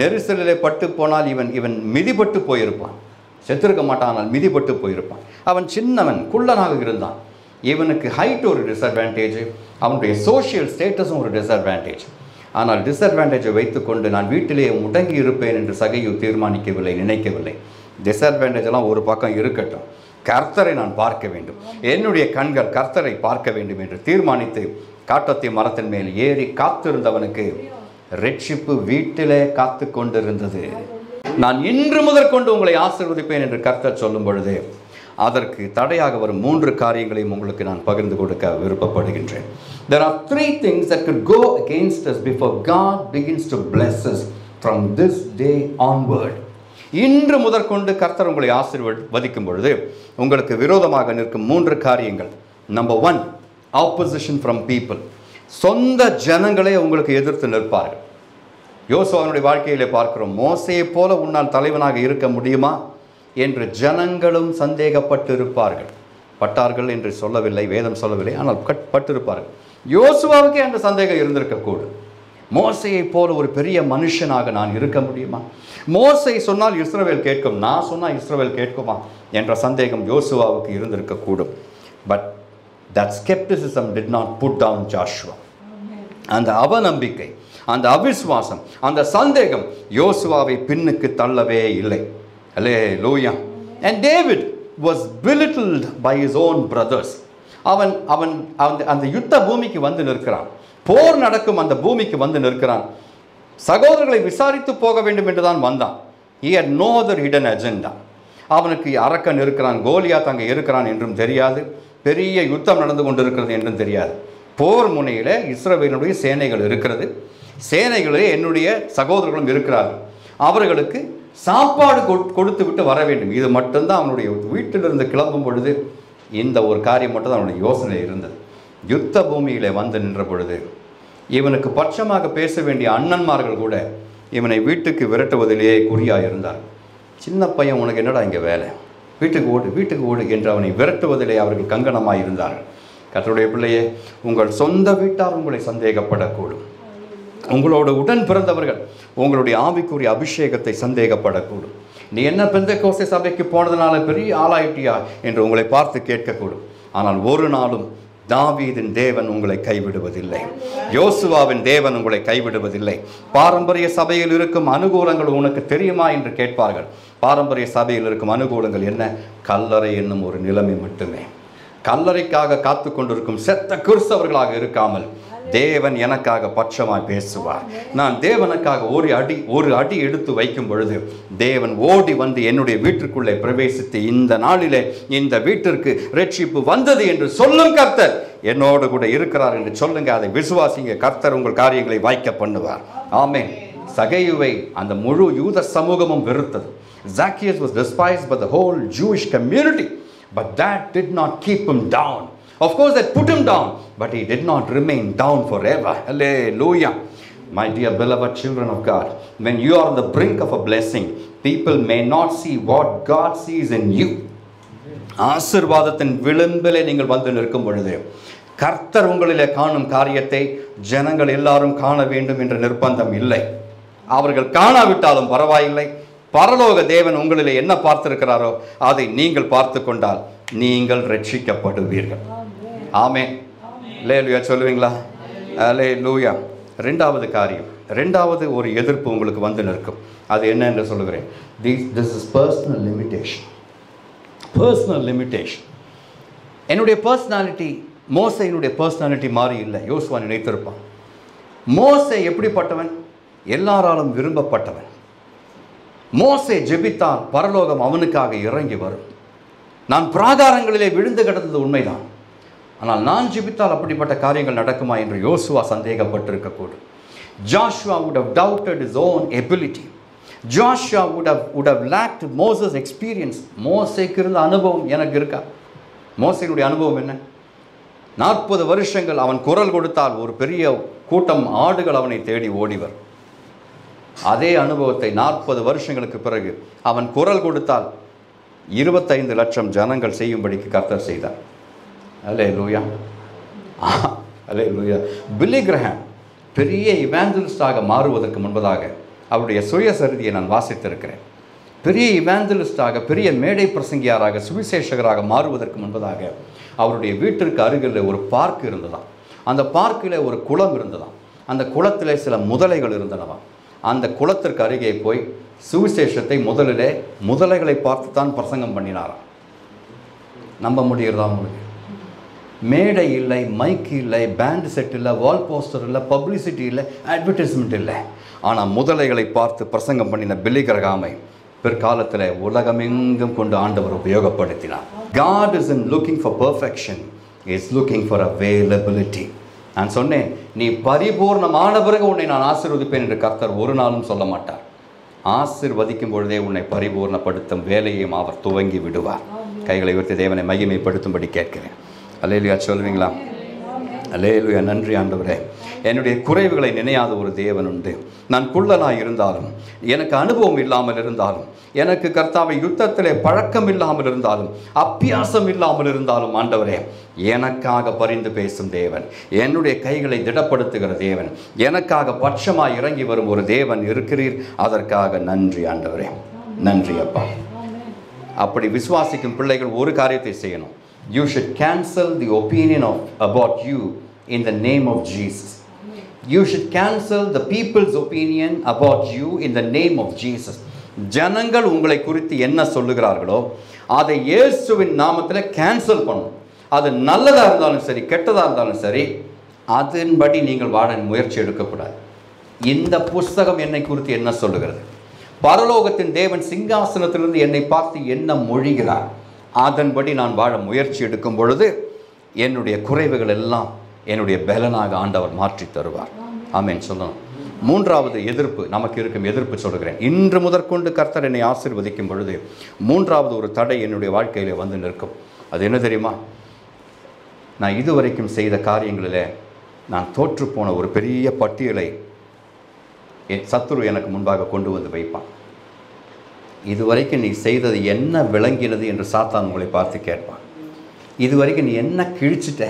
நெரிசலிலே பட்டு போனால் இவன் மிதிப்பட்டு போயிருப்பான், செத்திருக்க மாட்டான், ஆனால் மிதிப்பட்டு போயிருப்பான். அவன் சின்னவன், குள்ளனாக இருந்தான். இவனுக்கு ஹைட் ஒரு டிஸ்அட்வான்டேஜ், அவனுடைய சோஷியல் ஸ்டேட்டஸும் ஒரு டிஸ்அட்வான்டேஜ். ஆனால் டிஸ்அட்வான்டேஜை வைத்துக்கொண்டு நான் வீட்டிலேயே முடங்கி இருப்பேன் என்று சகையு தீர்மானிக்கவில்லை, நினைக்கவில்லை. டிஸ்அட்வான்டேஜெல்லாம் ஒரு பக்கம் இருக்கட்டும், கர்த்தரை நான் பார்க்க வேண்டும், என்னுடைய கண்கள் கர்த்தரை பார்க்க வேண்டும் என்று தீர்மானித்து காட்டத்தை மரத்தின் மேல் ஏறி காத்திருந்தவனுக்கு ரட்சிப்பு வீட்டிலே காத்து கொண்டிருந்தது. நான் இன்று முதற்கொண்டு உங்களை ஆசீர்வதிப்பேன் என்று கர்த்தர் சொல்லும் பொழுது அதற்கு தடையாக வரும் 3 காரியங்களையும் உங்களுக்கு நான் பகிர்ந்து கொடுக்க விருப்பப்படுகின்றேன். There are 3 things that could go against us before God begins to bless us from this day onward. இன்று முதற்கொண்டு கர்த்தர் உங்களை ஆசீர்வதிக்கும் பொழுது உங்களுக்கு விரோதமாக நிற்கும் 3 காரியங்கள். Number 1, opposition from people. சொந்த ஜனங்களே உங்களுக்கு எதிர்த்து நிற்பார்கள். யோசுவாவினுடைய வாழ்க்கையிலே பார்க்கிறோம், மோசேயை போல உன்னால் தலைவனாக இருக்க முடியுமா என்று ஜனங்களும் சந்தேகப்பட்டு இருப்பார்கள். பட்டார்கள் என்று சொல்லவில்லை, வேதம் சொல்லவில்லை, ஆனால் பட்டிருப்பார்கள். யோசுவாவுக்கே அந்த சந்தேகம் இருந்திருக்கக்கூடும். மோசையை போல ஒரு பெரிய மனுஷனாக நான் இருக்க முடியுமா? மோசை சொன்னால் இஸ்ரவேல் கேட்கும், நான் சொன்னால் இஸ்ரவேல் கேட்குமா என்ற சந்தேகம் யோசுவாவுக்கு இருந்திருக்கக்கூடும். But that skepticism did not put down Joshua. அந்த அவநம்பிக்கை, அந்த அவிசுவாசம், அந்த சந்தேகம் யோசுவாவை பின்னுக்கு தள்ளவே இல்லை. Hallelujah. And David was belittled by his own brothers. அவன் அந்த யுத்த பூமிக்கு வந்து நிற்கிறான், போர் நடக்கும் அந்த பூமிக்கு வந்து நிற்கிறான். சகோதரர்களை விசாரித்து போக வேண்டும் என்று தான் வந்தான். He had no other hidden agenda. அவனுக்கு அரக்கன் இருக்கிறான், கோலியாத் அங்கே இருக்கிறான் என்றும் தெரியாது, பெரிய யுத்தம் நடந்து கொண்டிருக்கிறது என்றும் தெரியாது. போர் முனையில் இஸ்ரவேலுடைய சேனைகள் இருக்கிறது, சேனைகளே என்னுடைய சகோதரர்களும் இருக்கிறார்கள், அவர்களுக்கு சாப்பாடு கொடுத்து விட்டு வர வேண்டும். இது மட்டும்தான் அவனுடைய வீட்டிலிருந்து கிளம்பும் பொழுது இந்த ஒரு காரியம் மட்டும் தான் அவனுடைய யோசனை இருந்தது. யுத்த பூமியில் வந்து நின்ற பொழுது இவனுக்கு பட்சமாக பேச வேண்டிய அண்ணன்மார்கள் கூட இவனை வீட்டுக்கு விரட்டுவதிலேயே குறியாக இருந்தார். சின்ன பையன், உனக்கு என்னடா இங்கே வேலை, வீட்டுக்கு ஓடு வீட்டுக்கு ஓடு என்று அவனை விரட்டுவதிலே அவர்கள் கங்கணமாக இருந்தார்கள். கர்த்தருடைய பிள்ளையே, உங்கள் சொந்த வீட்டார் உங்களை சந்தேகப்படக்கூடும், உங்களோட உடன் பிறந்தவர்கள் உங்களுடைய ஆவிக்குரிய அபிஷேகத்தை சந்தேகப்படக்கூடும். நீ என்ன பெந்தெக்கோஸ்தே சபைக்கு போனதுனால பெரிய ஆளாயிட்டியா என்று உங்களை பார்த்து கேட்கக்கூடும். ஆனால் ஒரு நாளும் தாவீதின் தேவன் உங்களை கைவிடுவதில்லை, யோசுவாவின் தேவன் உங்களை கைவிடுவதில்லை. பாரம்பரிய சபையில் இருக்கும் அனுகூலங்கள் உனக்கு தெரியுமா என்று கேட்பார்கள். பாரம்பரிய சபையில் இருக்கும் அனுகூலங்கள் என்ன? கல்லறை என்னும் ஒரு நிலைமை மட்டுமே. கல்லறைக்காக காத்து கொண்டிருக்கும் செத்த கிறிஸ்தவர்களாக இருக்காமல் தேவன் எனக்காக பட்சமாய் பேசுவார். நான் தேவனுக்காக ஒரு அடி எடுத்து வைக்கும் பொழுது தேவன் ஓடி வந்து என்னுடைய வீட்டிற்குள்ளே பிரவேசித்து இந்த நாளிலே இந்த வீட்டிற்கு ரட்சிப்பு வந்தது என்று சொல்லும் கர்த்தர் என்னோடு கூட இருக்கிறார் என்று சொல்லுங்க. அதை விசுவாசிங்க, கர்த்தர் உங்கள் காரியங்களை வாய்க்க பண்ணுவார். ஆமென். சகையுவை அந்த முழு யூத சமூகமும் வெறுத்தது. Zacchaeus was despised by the whole Jewish community, but that did not keep him down. Of course that put him down, but he did not remain down forever. Hallelujah. My dear beloved children of God, when you are on the brink of a blessing, people may not see what God sees in you. ஆசீர்வாதத்தின் விளிம்பிலே நீங்கள் வந்து நிற்கும் பொழுது கர்த்தர் உங்களிலே காணும் காரியத்தை ஜனங்கள் எல்லாரும் காண வேண்டும் என்ற நிர்பந்தம் இல்லை. அவர்கள் காணாவிட்டாலும் பரவாயில்லை, பரலோக தேவன் உங்களிலே என்ன பார்த்திருக்கிறாரோ அதை நீங்கள் பார்த்து கொண்டால் நீங்கள் ரட்சிக்கப்படுவீர்கள். ஆமென். அல்லேலூயா சொல்லுவீங்களா? அல்லேலூயா. ரெண்டாவது காரியம், ரெண்டாவது ஒரு எதிர்ப்பு உங்களுக்கு வந்து நிற்கும். அது என்ன என்று சொல்லுகிறேன். This is personal limitation. Personal limitation. என்னுடைய பர்சனாலிட்டி, மோசேயினுடைய பர்சனாலிட்டி மாறி இல்லை. யோசுவா நினைத்திருப்பான். மோசே எப்படிப்பட்டவன்? எல்லாராலும் விரும்பப்பட்டவன். மோசே ஜெபித்தால் பரலோகம் அவனுக்காக இறங்கி வரும். நான் பிராகாரங்களிலே விழுந்து கிடந்தது உண்மைதான், ஆனால் நான் ஜெபித்தால் அப்படிப்பட்ட காரியங்கள் நடக்குமா என்று யோசுவா சந்தேகப்பட்டிருக்கக்கூடும். Joshua would have doubted his own ability. Joshua would have lacked Moses' experience. மோசேக்கு இருந்த அனுபவம் எனக்கு இருக்கா? மோசேனுடைய அனுபவம் என்ன? 40 வருஷங்கள் அவன் குரல் கொடுத்தால் ஒரு பெரிய கூட்டம் ஆடுகள் அவனை தேடி ஓடிவர். அதே அனுபவத்தை 40 வருஷங்களுக்கு பிறகு அவன் குரல் கொடுத்தால் 25 லட்சம் ஜனங்கள் செய்யும்படிக்கு கர்த்தர் செய்தார். அல்லேலூயா, அல்லேலூயா. பில்லி கிரஹாம் பெரிய இவாஞ்சலிஸ்டாக மாறுவதற்கு முன்பதாக அவருடைய சுயசரிதியை நான் வாசித்திருக்கிறேன். பெரிய இவாஞ்சலிஸ்டாக, பெரிய மேடை பிரசங்கியாராக, சுவிசேஷகராக மாறுவதற்கு முன்பதாக அவருடைய வீட்டிற்கு அருகில் ஒரு பார்க் இருந்ததாம். அந்த பார்க்கில் ஒரு குளம் இருந்ததாம். அந்த குளத்தில் சில முதலைகள் இருந்தனவாம். அந்த குளத்திற்கு அருகே போய் சுவிசேஷத்தை முதலைகளை பார்த்து தான் பிரசங்கம் பண்ணினாராம். நம்ப முடிகிறதா உங்களுக்கு? மேடை இல்லை, மைக் இல்லை, பேண்ட் செட் இல்லை, வால் போஸ்டர் இல்லை, பப்ளிசிட்டி இல்லை, அட்வர்டைஸ்மெண்ட் இல்லை. ஆனால் முதலைகளை பார்த்து பிரசங்கம் பண்ணின பில்லி கிரஹாமை பிற்காலத்தில் உலகமெங்கும் கொண்டு ஆண்டவர் உபயோகப்படுத்தினார். God isn't looking for perfection, He is looking for availability. நான் சொன்னேன், நீ பரிபூர்ணமான பிறகு உன்னை நான் ஆசீர்வதிப்பேன் என்று கர்த்தர் ஒரு நாளும் சொல்ல மாட்டார். ஆசீர்வதிக்கும் பொழுதே உன்னை பரிபூர்ணப்படுத்தும் வேலையையும் அவர் துவங்கி விடுவார். கைகளை உயர்த்தி தேவனை மகிமைப்படுத்தும்படி கேட்கிறேன். அல்லேலூயா சொல்வீங்களா? அல்லேலூயா. நன்றி ஆண்டவரே. என்னுடைய குறைவுகளை நினையாத ஒரு தேவன் உண்டு. நான் குள்ளனாய் இருந்தாலும், எனக்கு அனுபவம் இல்லாமல் இருந்தாலும், எனக்கு கர்த்தாவை யுத்தத்திலே பழக்கம் இல்லாமல் இருந்தாலும், அபியாசம் இல்லாமல் இருந்தாலும், ஆண்டவரே எனக்காக பரிந்து பேசும் தேவன், என்னுடைய கைகளை திடப்படுத்துகிற தேவன், எனக்காக பட்சமாய் இறங்கி வரும் ஒரு தேவன் இருக்கிறீர். அதற்காக நன்றி ஆண்டவரே. நன்றி அப்பா. அப்படி விசுவாசிக்கும் பிள்ளைகள் ஒரு காரியத்தை செய்யணும். You should cancel the opinion about you in the name of Jesus. You should cancel the people's opinion about you in the name of Jesus. ஜனங்கள் உங்களை குறித்து என்ன சொல்லுகிறார்களோ அதை இயேசுவின் நாமத்தில் கேன்சல் பண்ணணும். அது நல்லதாக இருந்தாலும் சரி, கெட்டதாக இருந்தாலும் சரி, அதன்படி நீங்கள் வாழ முயற்சி எடுக்கக்கூடாது. இந்த புஸ்தகம் என்னை குறித்து என்ன சொல்லுகிறது? பரலோகத்தின் தேவன் சிங்காசனத்திலிருந்து என்னை பார்த்து என்ன மொழிகிறார்? அதன்படி நான் வாழ முயற்சி எடுக்கும் பொழுது என்னுடைய குறைவுகள் எல்லாம் என்னுடைய பலனாக ஆண்டவர் மாற்றி தருவார். ஆமென் சொல்லணும். மூன்றாவது எதிர்ப்பு, நமக்கு இருக்கும் எதிர்ப்பு சொல்கிறேன். இன்று முதற்கொண்டு கர்த்தர் என்னை ஆசீர்வதிக்கும் பொழுது மூன்றாவது ஒரு தடை என்னுடைய வாழ்க்கையிலே வந்து நிற்கும். அது என்ன தெரியுமா? நான் இதுவரைக்கும் செய்த காரியங்களில் நான் தோற்று போன ஒரு பெரிய பட்டியலை என் சத்துரு எனக்கு முன்பாக கொண்டு வந்து வைப்பான். இதுவரைக்கும் நீ செய்தது என்ன விளங்கினது என்று சாத்தான் உங்களை பார்த்து கேட்பான். இதுவரைக்கும் நீ என்ன கிழிச்சிட்ட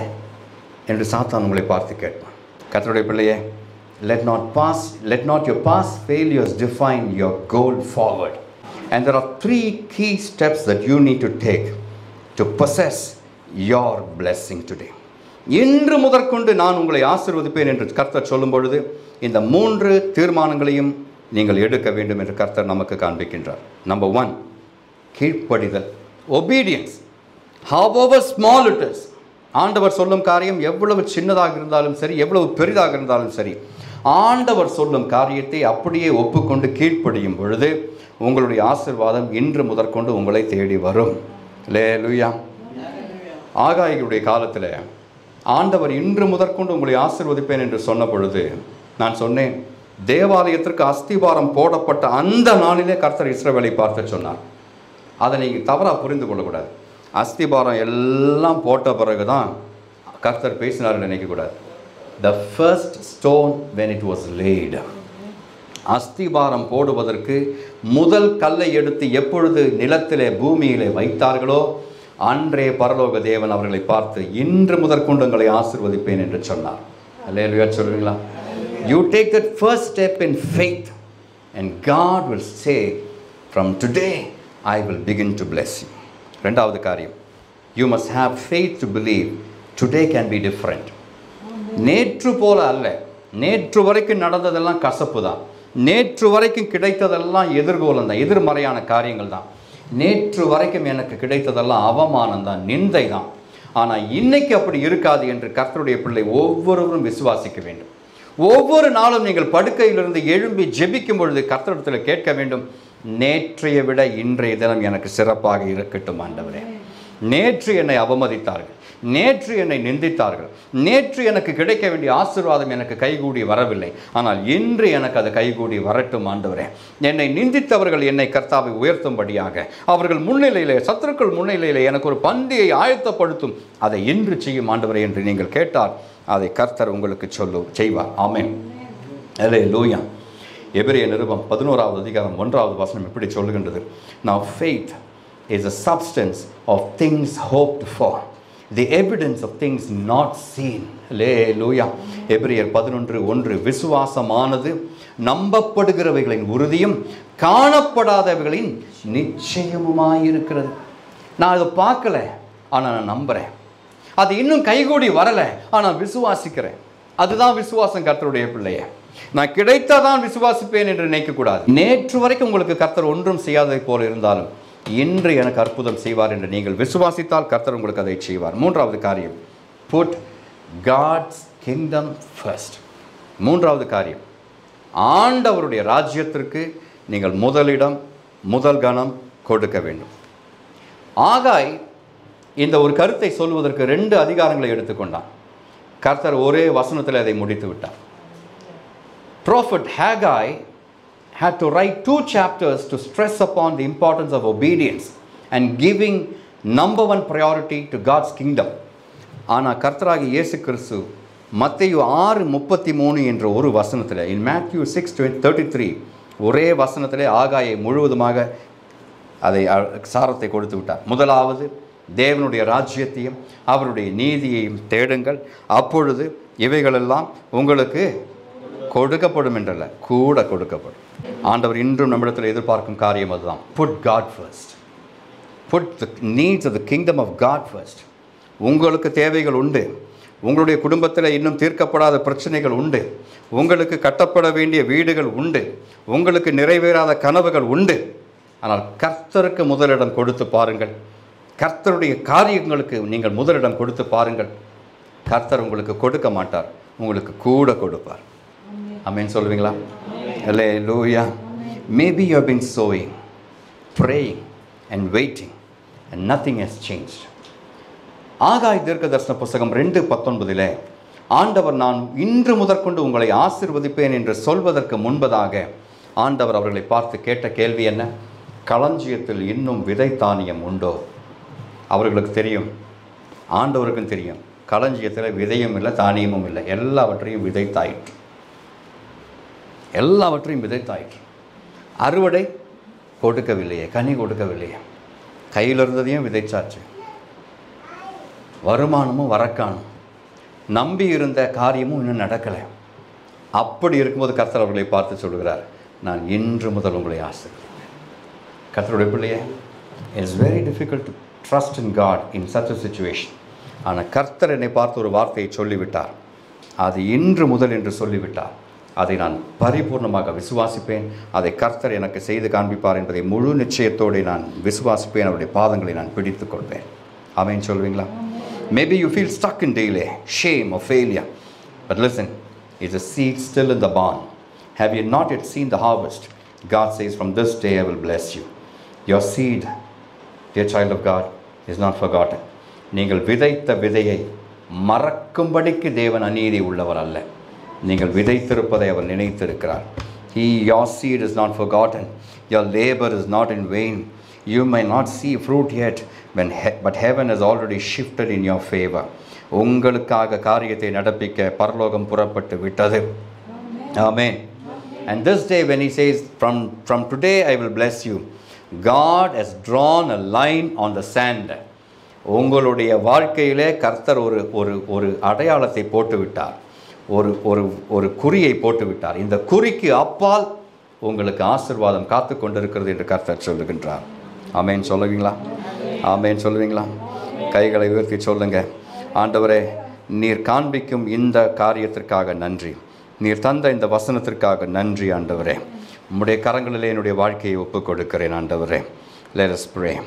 என்று சாத்தான் உங்களை பார்த்து கேட்பான். கர்த்தருடைய பிள்ளையே, let not your past failures define your goal forward. And there are 3 key steps that you need to take to possess your blessing today. இன்று முதற்கொண்டு நான் உங்களை ஆசீர்வதிப்பேன் என்று கர்த்தர் சொல்லும் பொழுது இந்த 3 தீர்மானங்களையும் நீங்கள் எடுக்க வேண்டும் என்று கர்த்தர் நமக்கு காண்பிக்கின்றார். நம்பர் 1, கீழ்ப்படிதல், obedience, however small it is. ஆண்டவர் சொல்லும் காரியம் எவ்வளவு சின்னதாக இருந்தாலும் சரி, எவ்வளவு பெரிதாக இருந்தாலும் சரி, ஆண்டவர் சொல்லும் காரியத்தை அப்படியே ஒப்புக்கொண்டு கீழ்ப்படியும் பொழுது உங்களுடைய ஆசீர்வாதம் இன்று முதற்கொண்டு உங்களை தேடி வரும். அல்லேலூயா. ஆகாயினுடைய காலத்தில் ஆண்டவர் இன்று முதற்கொண்டு உங்களை ஆசீர்வதிப்பேன் என்று சொன்ன பொழுது நான் சொன்னேன், தேவாலயத்திற்கு அஸ்திவாரம் போடப்பட்ட அந்த நாளிலே கர்த்தர் இஸ்ரவேலை பார்த்து சொன்னார். அதை நீங்கள் தவறாக புரிந்து கொள்ளக்கூடாது. அஸ்திபாரம் எல்லாம் போட்ட பிறகு தான் கர்த்தர் பேசினார் நினைக்கக்கூடாது. The first stone when it was laid. அஸ்திபாரம் போடுவதற்கு முதல் கல்லை எடுத்து எப்பொழுது நிலத்திலே பூமியிலே வைத்தார்களோ அன்றே பரலோக தேவன் அவர்களை பார்த்து இன்று முதற்கொண்டு உங்களை ஆசீர்வதிப்பேன் என்று சொன்னார். அல்லேலூயா சொல்லுவீங்களா? You take that first step in faith and God will say From today I will begin to bless you. ரெண்டாவது காரியம், you must have faith to believe today can be different. நேற்று போல அல்ல. நேற்று வரைக்கும் நடந்ததெல்லாம் கசப்பு தான். நேற்று வரைக்கும் கிடைத்ததெல்லாம் எதிர்கோலம் தான், எதிர்மறையான காரியங்கள் தான். நேற்று வரைக்கும் எனக்கு கிடைத்ததெல்லாம் அவமானம் தான், நிந்தை தான். ஆனால் இன்னைக்கு அப்படி இருக்காது என்று கர்த்தருடைய பிள்ளை ஒவ்வொருவரும் விசுவாசிக்க வேண்டும். ஒவ்வொரு நாளும் நீங்கள் படுக்கையிலிருந்து எழும்பி ஜெபிக்கும் பொழுது கர்த்தரிடத்தில் கேட்க வேண்டும், நேற்றைய விட இன்றைய தினம் எனக்கு சிறப்பாக இருக்கட்டும் ஆண்டவரே. நேற்று என்னை அவமதித்தார்கள், நேற்று என்னை நிந்தித்தார்கள், நேற்று எனக்கு கிடைக்க வேண்டிய ஆசீர்வாதம் எனக்கு கைகூடி வரவில்லை, ஆனால் இன்று எனக்கு அது கைகூடி வரட்டும் ஆண்டவரே. என்னை நிந்தித்தவர்கள் என்னை கர்த்தாவை உயர்த்தும்படியாக அவர்கள் முன்னிலையிலே, சத்துருக்கள் முன்னிலையிலே எனக்கு ஒரு பந்தியை ஆயத்தப்படுத்தும், அதை இன்று செய்யும் ஆண்டவரே என்று நீங்கள் கேட்டால் அதை கர்த்தர் உங்களுக்கு செய்வார். ஆமென். அல்லேலூயா. எபிரேயர் நிருபம் 11வது அதிகாரம் 1வது வசனம் இப்படி சொல்லுகின்றது, Now faith is a substance of things hoped for, the evidence of things not seen. அல்லேலூயா. எபிரேயர் 11:1, விசுவாசமானது நம்பப்படுகிறவைகளின் உறுதியும் காணப்படாதவைகளின் நிச்சயமுமாயிருக்கிறது. நான் அதை பார்க்கல, ஆனால் நான் நம்புகிறேன். அது இன்னும் கைகூடி வரலை, ஆனால் விசுவாசிக்கிறேன். அதுதான் விசுவாசம் கர்த்தருடைய பிள்ளைய. நான் கிடைத்தாதான் விசுவாசிப்பேன் என்று நினைக்கக்கூடாது. நேற்று வரைக்கும் உங்களுக்கு கர்த்தர் ஒன்றும் செய்யாததை போல இருந்தாலும் இன்று எனக்கு அற்புதம் செய்வார் என்று நீங்கள் விசுவாசித்தால் கர்த்தர் உங்களுக்கு அதை செய்வார். மூன்றாவது காரியம், put God's kingdom first. மூன்றாவது காரியம், ஆண்டவருடைய ராஜ்யத்திற்கு நீங்கள் முதலிடம், முதல் கணம் கொடுக்க வேண்டும். ஆகாய் இந்த ஒரு கருத்தை சொல்வதற்கு 2 அதிகாரங்களை எடுத்துக்கொண்டான். கர்த்தர் ஒரே வசனத்தில் அதை முடித்து விட்டார். Prophet Haggai had to write 2 chapters to stress upon the importance of obedience and giving number 1 priority to God's kingdom. ஆனால் கர்த்தராகிய இயேசு கிறிஸ்து மத்தேயு 6:33 என்ற ஒரு வசனத்தில், in Matthew 6:33, ஒரே வசனத்திலே ஆகாயை முழுவதுமாக அதை சாரத்தை கொடுத்து விட்டார். முதலாவது, தேவனுடைய ராஜ்யத்தையும் அவருடைய நீதியையும் தேடுங்கள், அப்பொழுது இவைகளெல்லாம் உங்களுக்கு கொடுக்கப்படும் என்றல்ல, கூட கொடுக்கப்படும். ஆண்டவர் இன்றும் நம்மிடத்தில் எதிர்பார்க்கும் காரியம் அதுதான். Put God first. Put the needs of the kingdom of God first. உங்களுக்கு தேவைகள் உண்டு, உங்களுடைய குடும்பத்தில் இன்னும் தீர்க்கப்படாத பிரச்சனைகள் உண்டு, உங்களுக்கு கட்டப்பட வேண்டிய வீடுகள் உண்டு, உங்களுக்கு நிறைவேறாத கனவுகள் உண்டு. ஆனால் கர்த்தருக்கு முதலிடம் கொடுத்து பாருங்கள். கர்த்தருடைய காரியங்களுக்கு நீங்கள் முதலிடம் கொடுத்து பாருங்கள். கர்த்தர் உங்களுக்கு கொடுக்க மாட்டார், உங்களுக்கு கூட கொடுப்பார். ஆமென் சொல்லுவீங்களா? அல்லேலூயா. Maybe you have been sowing, praying and waiting and nothing has changed. ஆகாய் தீர்க்கதரிசன புத்தகம் 2:19 ஆண்டவர் நான் இன்று முதற்கொண்டு உங்களை ஆசீர்வதிப்பேன் என்று சொல்வதற்கு முன்பதாக ஆண்டவர் அவர்களை பார்த்து கேட்ட கேள்வி என்ன? களஞ்சியத்தில் இன்னும் விதை தானியம் உண்டோ? அவர்களுக்கு தெரியும், ஆண்டவருக்கும் தெரியும், களஞ்சியத்தில் விதையும் இல்லை தானியமும் இல்லை, எல்லாவற்றையும் விதைத்தாயிற்று. எல்லாவற்றையும் விதைத்தாயிற்று. அறுவடை கொடுக்கவில்லையே, கனி கொடுக்கவில்லையே. கையில் இருந்ததையும் விதைச்சாச்சு, வருமானமும் வரக்கானும், நம்பி இருந்த காரியமும் இன்னும் நடக்கலை. அப்படி இருக்கும்போது கர்த்தர் அவர்களை பார்த்து சொல்கிறார், நான் இன்று முதல் உங்களை ஆசீர்வதிப்பேன். கர்த்தருடைய பிள்ளையே, it's very difficult to trust in God in such a situation. ஆனால் கர்த்தர் என்னை பார்த்து ஒரு வார்த்தையை சொல்லிவிட்டார், அது இன்று முதல் என்று சொல்லிவிட்டார். அதை நான் பரிபூர்ணமாக விசுவாசிப்பேன். அதை கர்த்தர் எனக்கு செய்து காண்பிப்பார் என்பதை முழு நிச்சயத்தோடு நான் விசுவாசிப்பேன். அவருடைய பாதங்களை நான் பிடித்துக் கொள்வேன். ஆமென் சொல்வீங்களா? Maybe you feel stuck in delay, shame or failure. But listen, is the seed still in the barn? Have you not yet seen the harvest? God says, from this day I will bless you. Your seed, dear child of God, is not forgotten. நீங்கள் விதைத்த விதையை மறக்கும்படிக்கு தேவன் அநீதி உள்ளவர் அல்ல. நீங்கள் விதைத்திருப்பதை அவர் நினைத்திருக்கிறார். Your seed is not forgotten. Your labor is not in vain. You may not see fruit yet, but heaven has already shifted in your favor. உங்களுக்காக காரியத்தை நடப்பிக்க பரலோகம் புறப்பட்டு விட்டது. Amen. And this day when he says, from today I will bless you, God has drawn a line on the sand. உங்களுடைய வாழ்க்கையிலே கர்த்தர் ஒரு அடையாளத்தை போட்டு விட்டார், ஒரு குறியை போட்டு விட்டார். இந்த குறிக்கு அப்பால் உங்களுக்கு ஆசீர்வாதம் காத்து கொண்டிருக்கிறது என்று கர்த்தர் சொல்லுகின்றார். ஆமென் சொல்லுவீங்களா? ஆமென் சொல்லுவீங்களா? கைகளை உயர்த்தி சொல்லுங்க. ஆண்டவரே, நீர் காண்பிக்கும் இந்த காரியத்திற்காக நன்றி. நீர் தந்த இந்த வசனத்திற்காக நன்றி ஆண்டவரே. உம்முடைய கரங்களிலே என்னுடைய வாழ்க்கையை ஒப்புக் கொடுக்கிறேன் ஆண்டவரே. Let us pray.